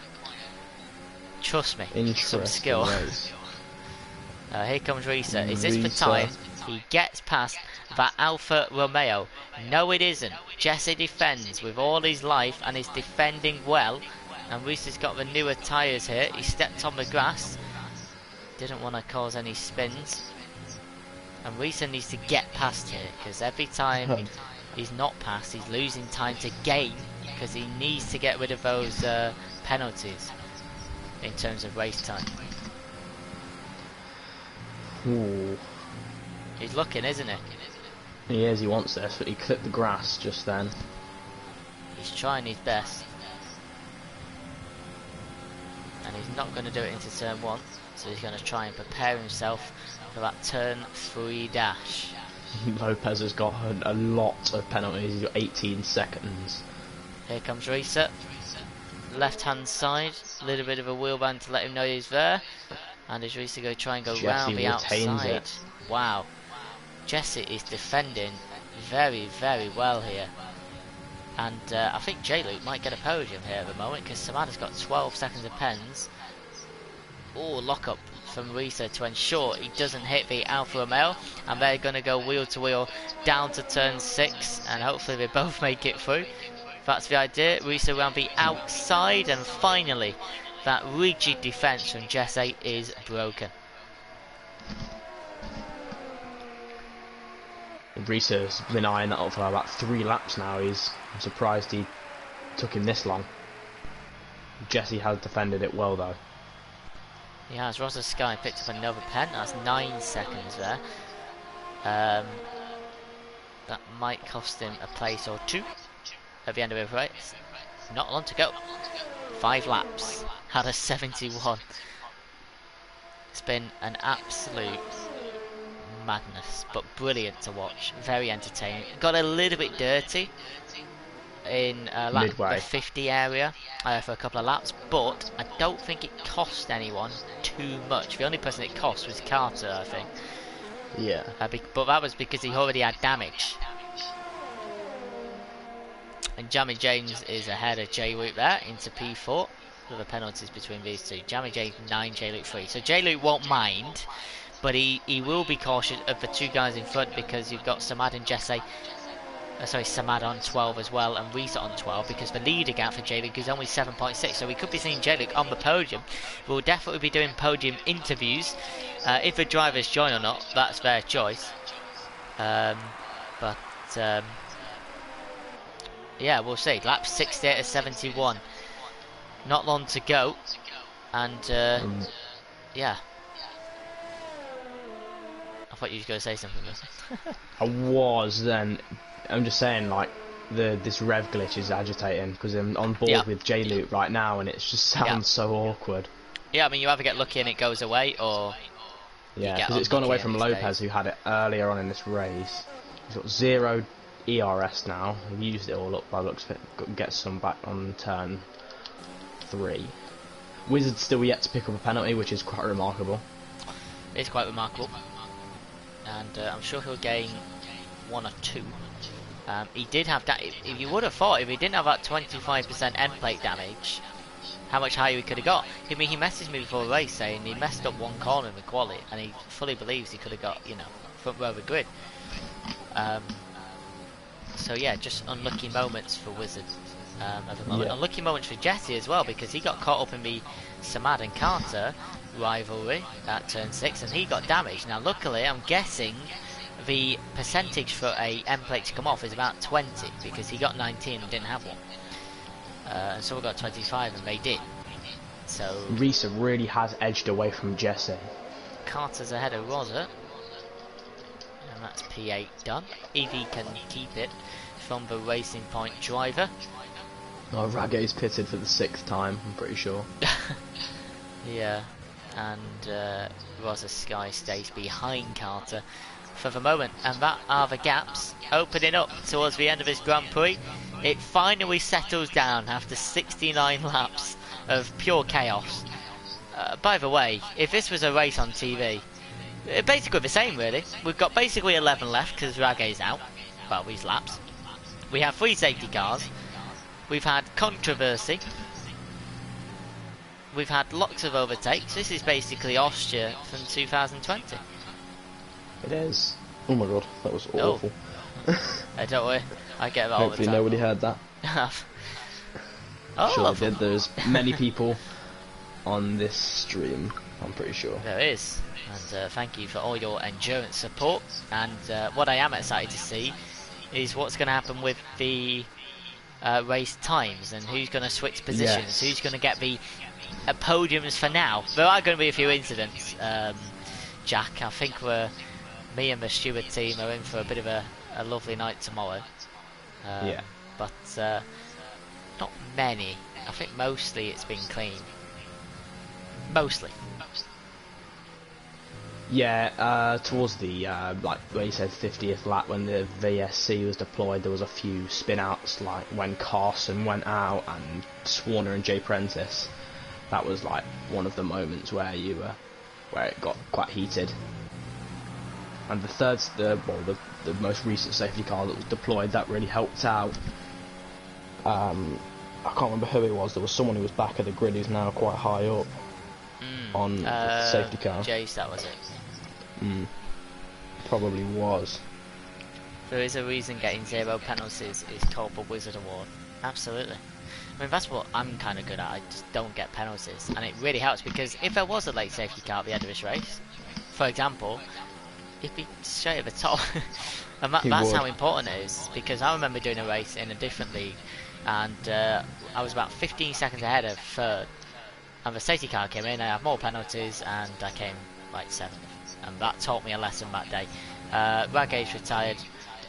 trust me, some Interesting skill. Here comes Risa. Is this for time? He gets past that Alfa Romeo. No, it isn't. Jesse defends with all his life and is defending well. And Risa's got the newer tyres here. He stepped on the grass. Didn't want to cause any spins. And Risa needs to get past here, because every time he's not past, he's losing time to gain, because he needs to get rid of those penalties in terms of race time. Ooh. He's looking, isn't he? He is, he wants this, but he clipped the grass just then. He's trying his best. And he's not going to do it into turn 1, so he's going to try and prepare himself for that turn 3 dash. Lopez has got a lot of penalties, he's got 18 seconds. Here comes Risa. left hand side, a little bit of a wheelband to let him know he's there. And is Risa going to try and go round Jesse the retains outside? it. Wow. Jesse is defending very, very well here. And I think J-Luke might get a podium here at the moment because Samada's got 12 seconds of pens. Oh, lock up from Risa to ensure he doesn't hit the Alfa Romeo. And they're going to go wheel to wheel down to turn 6. And hopefully they both make it through. That's the idea. Risa around the outside. And finally, that rigid defence from Jesse is broken. Risa's been eyeing that up for about 3 laps now. I'm surprised he took him this long. Jesse has defended it well though. He has. Rosa Sky picked up another pen. That's 9 seconds there. That might cost him a place or 2 at the end of the race. Not long to go. 5 laps. Had a 71. It's been an absolute madness, but brilliant to watch. Very entertaining. Got a little bit dirty in the 50 area for a couple of laps, but I don't think it cost anyone too much. The only person it cost was Carter, I think. Yeah. But that was because he already had damage. And Jamie James is ahead of J-Luke there into P4. With the penalties between these two. Jamie James 9, J-Luke 3. So J-Luke won't mind, but he will be cautious of the 2 guys in front because you've got Samad and Jesse. Sorry, Samad on 12 as well, and Risa on 12, because the leader gap for J-Luke is only 7.6, so we could be seeing J-Luke on the podium. We'll definitely be doing podium interviews. If the drivers join or not, that's their choice. Yeah, we'll see. Lap 68 of 71. Not long to go, and yeah. I thought you were going to say something. I was then. I'm just saying, like, this rev glitch is agitating because I'm on board with J-Luke right now, and it just sounds so awkward. Yeah, I mean, you either get lucky and it goes away, or yeah, because it's gone away from Lopez, who had it earlier on in this race. He's got 0 ERS now. He used it all up by the looks of it. Gets some back on turn 3. Wizard's still yet to pick up a penalty, which is quite remarkable. It's quite remarkable, and I'm sure he'll gain 1 or 2. He did have that. If you would have thought, if he didn't have that 25% end plate damage, how much higher he could have got. I mean, he messaged me before the race saying he messed up 1 corner in the quali, and he fully believes he could have got, you know, front row of the grid. So yeah, just unlucky moments for Wizard. At the moment. Unlucky moments for Jesse as well, because he got caught up in the Samad and Carter rivalry at turn 6, and he got damaged. Now luckily, I'm guessing the percentage for a end plate to come off is about 20, because he got 19 and didn't have one. And so we got 25 and they did. So Risa really has edged away from Jesse. Carter's ahead of Rosa, and that's P8 done. ED can keep it from the Racing Point driver. Oh, Rage's pitted for the 6th time, I'm pretty sure. Yeah, and Rosa Sky stays behind Carter for the moment, and that are the gaps opening up towards the end of this Grand Prix. It finally settles down after 69 laps of pure chaos. By the way, if this was a race on TV, basically the same really. We've got basically 11 left because Rage's out, well, these laps. We have 3 safety cars. We've had controversy. We've had lots of overtakes. This is basically Austria from 2020. It is. Oh my god, that was awful. Don't worry, I get that all the time. Hopefully nobody heard that. Oh, sure they did. There's many people on this stream, I'm pretty sure. There is. And thank you for all your endurance support. And what I am excited to see is what's going to happen with the race times and who's going to switch positions, who's going to get the podiums for now. There are going to be a few incidents, Jack. I think me and the Stewart team are in for a bit of a lovely night tomorrow. But not many. I think mostly it's been clean. Mostly. Yeah, towards the like where you said 50th lap when the VSC was deployed, there was a few spin outs like when Carson went out and Swarner and Jay Prentice. That was like one of the moments where where it got quite heated. And the most recent safety car that was deployed, that really helped out. I can't remember who it was. There was someone who was back of the grid who's now quite high up on the safety car. Jace, that was it. Probably was. There is a reason getting 0 penalties is called the Wizard Award. Absolutely. I mean, that's what I'm kind of good at. I just don't get penalties, and it really helps because if there was a late safety car at the end of this race, for example, he'd be straight at the top. And that's how important it is, because I remember doing a race in a different league, and I was about 15 seconds ahead of third, and the safety car came in, I had more penalties, and I came like 7th, and that taught me a lesson that day. Ragage retired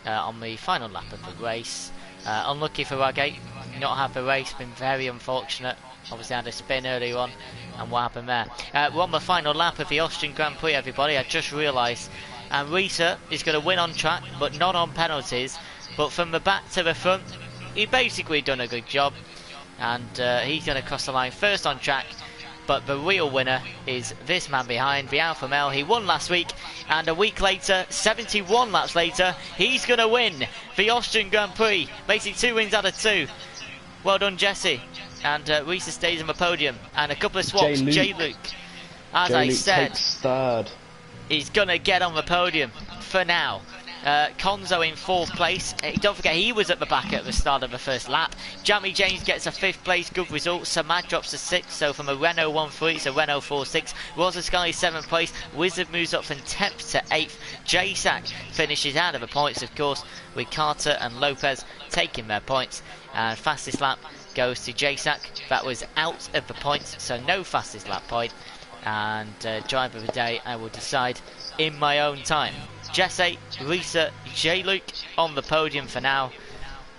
on the final lap of the race. Unlucky for Ragate, not have the race, been very unfortunate. Obviously had a spin earlier on, and what happened there? We're on the final lap of the Austrian Grand Prix, everybody. I just realised, and Risa is going to win on track, but not on penalties. But from the back to the front, he basically done a good job, and he's going to cross the line first on track. But the real winner is this man behind, the Alpha Male. He won last week, and a week later, 71 laps later, he's going to win the Austrian Grand Prix. Basically 2 wins out of 2. Well done, Jesse. And Risa stays on the podium. And a couple of swaps. J. Luke, as I said, takes third. He's going to get on the podium for now. Konzo in 4th place. Don't forget, he was at the back at the start of the first lap. Jamie James gets a 5th place, good result. Samad drops to 6th, so from a Renault 1-3, it's a Renault 4-6. Rosa Sky 7th place. Wizard moves up from 10th to 8th. J-Sack finishes out of the points, of course, with Carter and Lopez taking their points. And fastest lap goes to J-Sack. That was out of the points, so no fastest lap point. And driver of the day, I will decide in my own time. Jesse, Risa, J-Luke on the podium for now.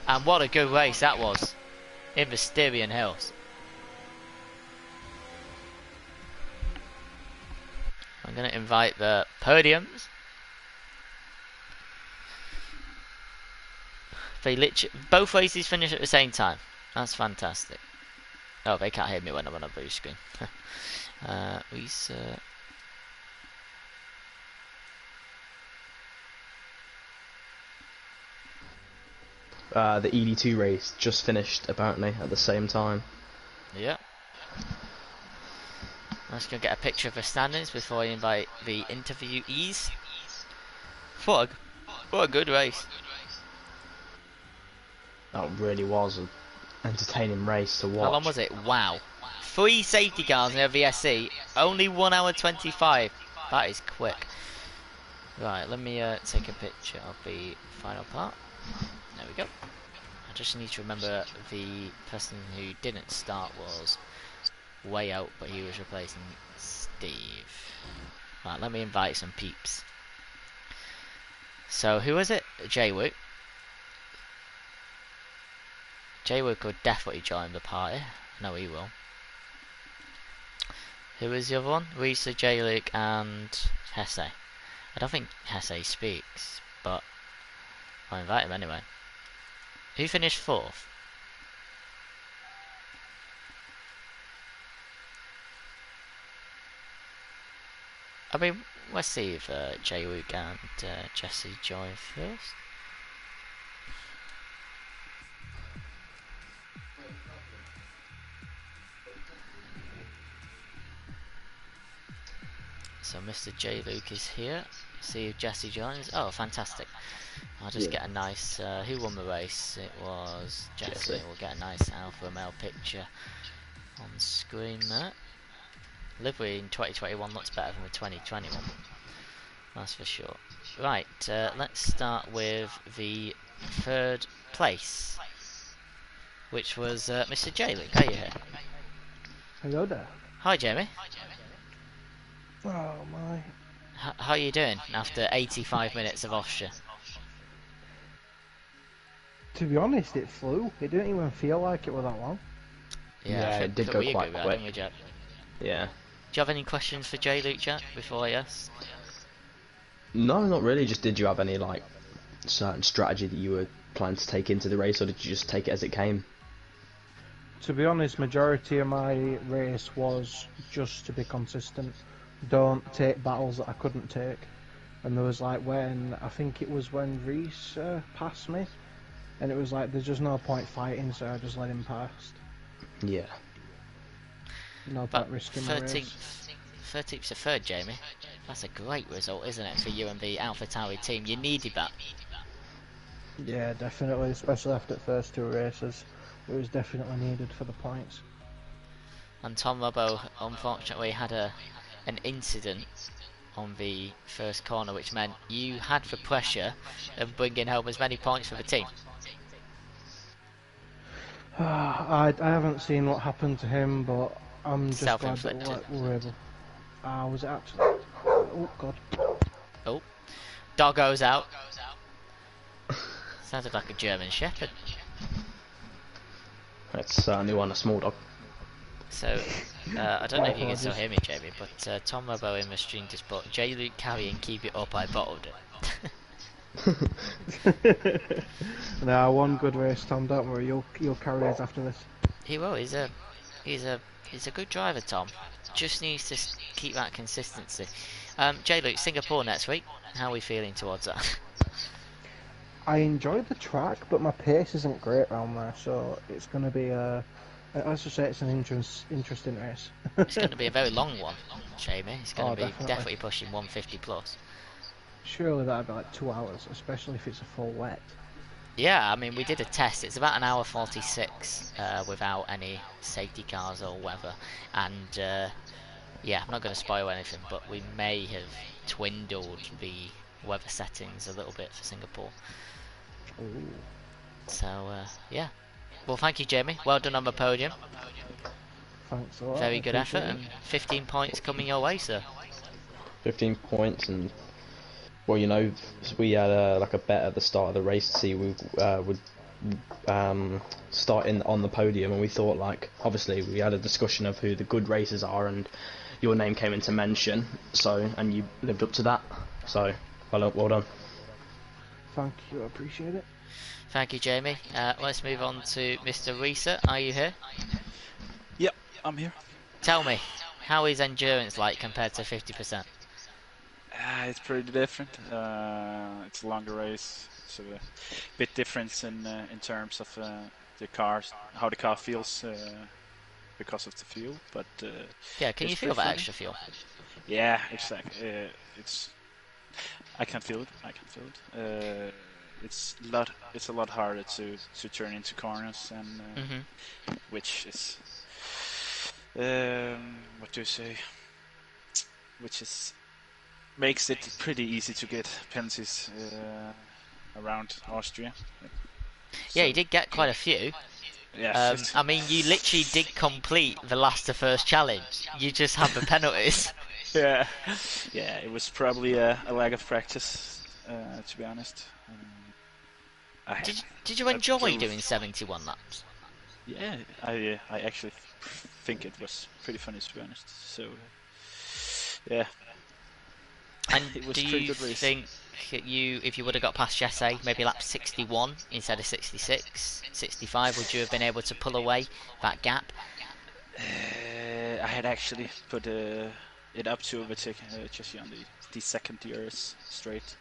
And what a good race that was in the Styrian Hills. I'm going to invite the podiums. Both races finish at the same time. That's fantastic. Oh, they can't hear me when I'm on a blue screen. Risa. The ED2 race just finished apparently at the same time. Yeah. Let's go get a picture of the standings before I invite the interviewees. What a good race. That really was an entertaining race to watch. How long was it? Wow. 3 safety cars in a VSC, only 1 hour 25. That is quick. Right, let me take a picture of the final part. There we go. I just need to remember the person who didn't start was way out, but he was replacing Steve. Right, let me invite some peeps. So, who was it? Jaywook. Jaywook will definitely join the party. No, he will. Who is the other one? Risa, Jaywook, and Hesse. I don't think Hesse speaks, but I'll invite him anyway. Who finished 4th? I mean, let's see if Jaywook and Jesse join first. So Mr. J. Luke is here. See if Jesse joins. Oh, fantastic. I'll just get a nice... who won the race? It was Jesse. We'll get a nice Alpha Male picture on screen there. Livery in 2021 looks better than the 2021. That's for sure. Right, let's start with the 3rd place, which was Mr. J. Luke. Are you here? Hello there. Hi, Jamie. Oh my. How are you doing after 85 minutes of Austria? To be honest, it flew. It didn't even feel like it was that long. Yeah, it did go quite quick. Didn't we, Jack? Yeah. Do you have any questions for J. Luke, Jack, before I ask? No, not really. Just did you have any like certain strategy that you were planning to take into the race, or did you just take it as it came? To be honest, majority of my race was just to be consistent. Don't take battles that I couldn't take. And there was like when, I think it was when Reese passed me, and it was like there's just no point fighting, so I just let him past. Yeah. No But point risking my race. 13th's a third, Jamie. That's a great result, isn't it, for you and the AlphaTauri team? You needed that. Yeah, definitely, especially after the first two races. It was definitely needed for the points. And Tom Robbo unfortunately had an incident on the first corner, which meant you had the pressure of bringing home as many points for the team. I haven't seen what happened to him, but I'm just glad that Self-inflicted. we were able. Was it actually? Oh God. Oh, doggo's out. Sounded like a German Shepherd. It's certainly one a small dog. So, I don't know if you can still apologies. hear me, Jamie, but Tom Robbo in the stream just put J. Luke carry and keep it up. I bottled it. No, one good race, Tom. Don't worry, you'll carry us after this. He will. He's a good driver, Tom. Just needs to keep that consistency. J. Luke, Singapore next week. How are we feeling towards that? I enjoyed the track, but my pace isn't great around there, so it's going to be let's just say it's an interesting race. It's going to be a very long one, Jamie. It's going to be definitely. definitely pushing 150 plus. Surely that'd be like 2 hours, especially if it's a full wet. Yeah, I mean, we did a test. It's about an hour 46 without any safety cars or weather. And yeah, I'm not going to spoil anything, but we may have dwindled the weather settings a little bit for Singapore. Ooh. So yeah. Well, thank you, Jamie. Well done on the podium. Thanks a lot. Very I good effort, appreciate and 15 points coming your way, sir. 15 points, and well, you know, we had like a bet at the start of the race to see who would start on the podium, and we thought, like, obviously we had a discussion of who the good racers are, and your name came into mention. So, and you lived up to that. So, well done. Thank you, I appreciate it. Thank you, Jamie. Let's move on to Mr. Reeser. Are you here? Yep, I'm here. Tell me, how is endurance like compared to 50%? It's pretty different. It's a longer race, so a bit different in terms of the cars, how the car feels because of the fuel. But Yeah, can you feel that extra fuel? Yeah, exactly. I can feel it. I can feel it. It's a lot harder to turn into corners, and which is what do you say? Which is makes it pretty easy to get penalties around Austria. Yeah, So, you did get quite a few. yeah. I mean, you literally did complete the last to first challenge. You just had the penalties. yeah, it was probably a lack of practice, to be honest. Did you enjoy doing 71 laps? Yeah, I actually think it was pretty funny, to be honest. So, yeah. And It was do pretty you good race. think if you would have got past Jesse, maybe lap 61 instead of 66, 65, would you have been able to pull away that gap? I had actually put it up to overtake Jesse on the second years straight.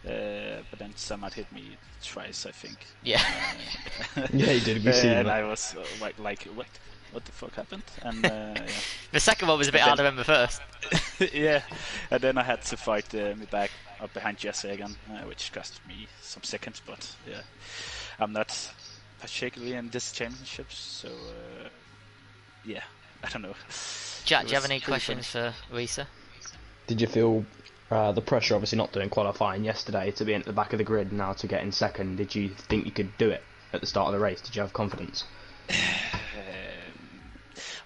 But then someone hit me twice, I think. Yeah. Yeah, you did. We've seen And that. I was like, what the fuck happened? And yeah. The second one was a bit harder than the first. Yeah, and then I had to fight me back up behind Jesse again, which cost me some seconds. But yeah, I'm not particularly in this championship, so yeah, I don't know. Jack, do you have any questions for Risa? Did you feel the pressure, obviously not doing qualifying yesterday, to be at the back of the grid now to get in second? Did you think you could do it at the start of the race? Did you have confidence?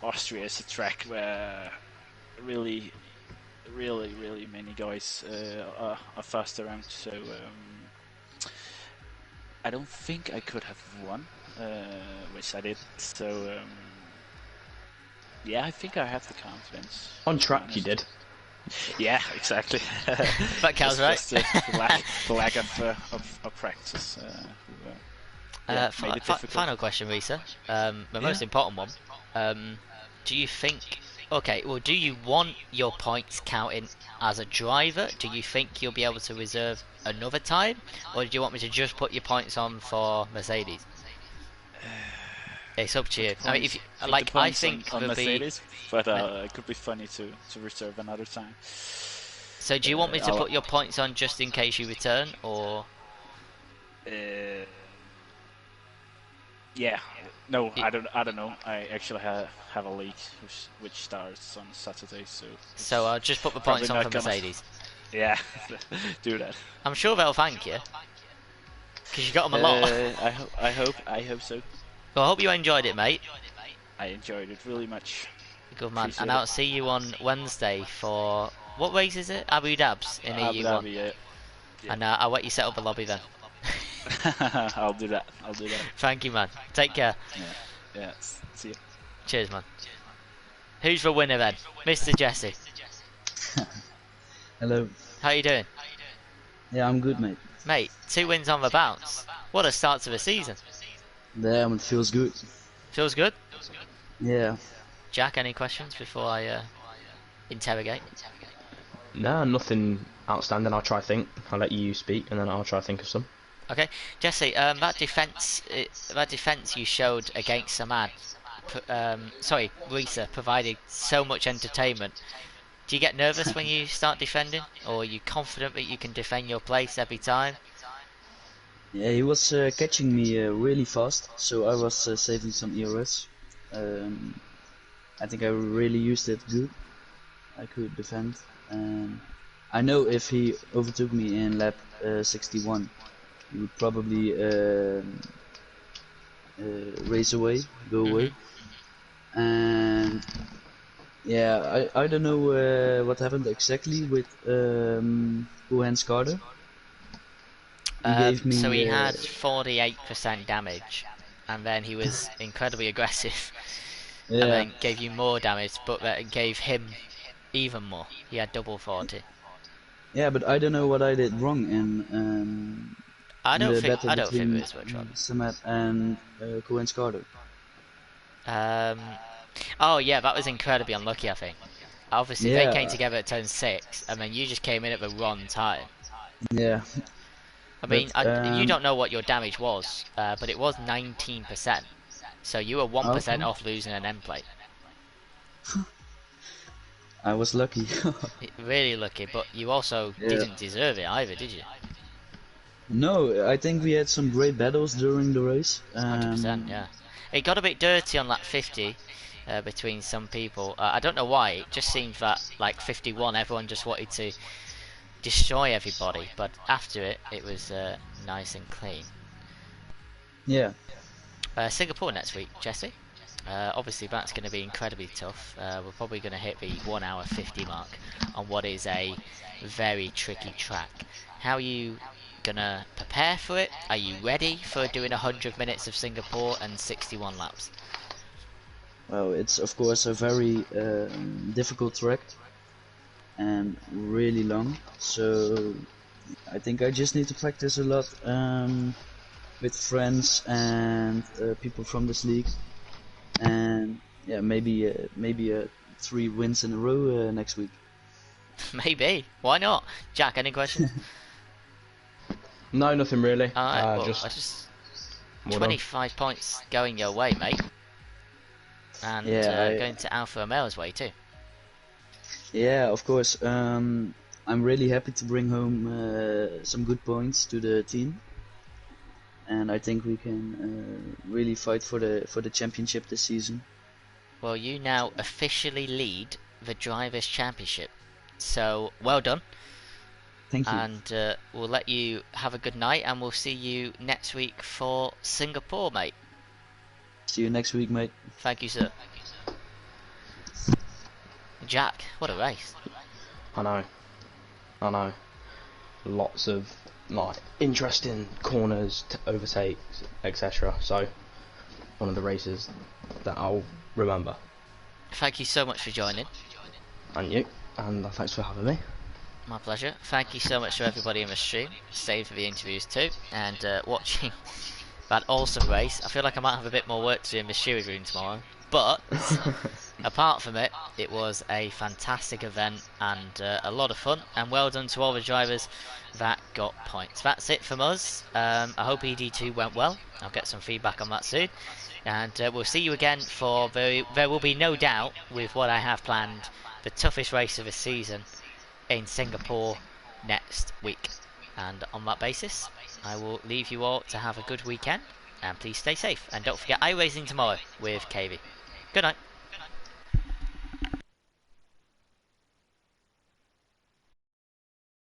Austria is a track where really many guys are fast around, so I don't think I could have won, which I did. So yeah, I think I have the confidence. On track, you did. Yeah, exactly. That counts, right? Just the lack of practice. Yeah, made it difficult. Final question, Risa. The Yeah. most important one. Do you think? Okay, well, do you want your points counting as a driver? Do you think you'll be able to reserve another time, or do you want me to just put your points on for Mercedes? It's up to you. I mean, if you, Put the like, I points think on there'll be. Mercedes, but it could be funny to reserve another time. So, do you want me to I'll, put your points on just in case you return, or? uh, yeah, no, I don't know. I actually have a league which starts on Saturday, so. So I'll just put the Probably points on not for gonna. Mercedes. Yeah, do that. I'm sure they'll thank you because you got them a lot. I hope so. Well, I hope you enjoyed it, mate. I enjoyed it really much. Good man. Appreciate And I'll see you on Wednesday for what race is it? Abu Dhabs in Abu ED1. Dhabi, yeah. And I'll let you set up a lobby then. I'll do that. Thank you, man. Take care. Yeah. See you. Cheers, man. Who's the winner then? Mr. Jesse. Hello. How you doing? Yeah, I'm good, mate. Mate, 2 wins on the bounce. What a start to the season. Damn, it feels good. Feels good? Yeah. Jack, any questions before I interrogate? No, nothing outstanding. I'll try think. I'll let you speak, and then I'll try think of some. Okay, Jesse. That defense you showed against Samad, Risa, provided so much entertainment. Do you get nervous when you start defending, or are you confident that you can defend your place every time? Yeah, he was catching me really fast, so I was saving some ERS. I think I really used it good. I could defend. I know if he overtook me in lap 61, he would probably race away, go away. And yeah, I don't know what happened exactly with Hans Carter. He gave me, so he had 48% damage, and then he was incredibly aggressive, and then gave you more damage, but that gave him even more. He had double 40. Yeah, but I don't know what I did wrong in I don't the think battle between it was much wrong. Samet and Hans Carter. Oh yeah, that was incredibly unlucky, I think. Obviously, Yeah. they came together at turn 6, and then you just came in at the wrong time. Yeah. I mean, But, you don't know what your damage was, but it was 19%. So you were 1% off losing an end plate. I was lucky. Really lucky, but you also didn't deserve it either, did you? No, I think we had some great battles during the race. 100%, yeah. It got a bit dirty on lap 50 between some people. I don't know why. It just seemed that like 51, everyone just wanted to destroy everybody, but after it was nice and clean. Yeah. Singapore next week, Jesse. Obviously that's going to be incredibly tough. We're probably going to hit the 1 hour 50 mark on what is a very tricky track. How are you going to prepare for it? Are you ready for doing 100 minutes of Singapore and 61 laps? Well, it's of course a very difficult track and really long, so I think I just need to practice a lot with friends and people from this league, and yeah, maybe 3 wins in a row next week. Maybe. Why not? Jack, any questions? No, nothing really. Alright, well, just 25 points going your way, mate. And going to Alfa Romeo's way too. Yeah, of course. I'm really happy to bring home some good points to the team, and I think we can really fight for the championship this season. Well, you now officially lead the Drivers' Championship, so well done. Thank you. And we'll let you have a good night, and we'll see you next week for Singapore, mate. See you next week, mate. Thank you, sir. Jack, what a race. I know. Lots of like interesting corners to overtake, etc. So one of the races that I'll remember. Thank you so much for joining. And you. And thanks for having me. My pleasure. Thank you so much to everybody in the stream, stayed for the interviews too, and watching that awesome race. I feel like I might have a bit more work to do in the steering room tomorrow, but apart from it, it was a fantastic event and a lot of fun, and well done to all the drivers that got points. That's it from us. I hope ED2 went well. I'll get some feedback on that soon. And we'll see you again for there will be no doubt with what I have planned, the toughest race of the season in Singapore next week. And on that basis, I will leave you all to have a good weekend, and please stay safe. And don't forget iRacing tomorrow with KV. Good night.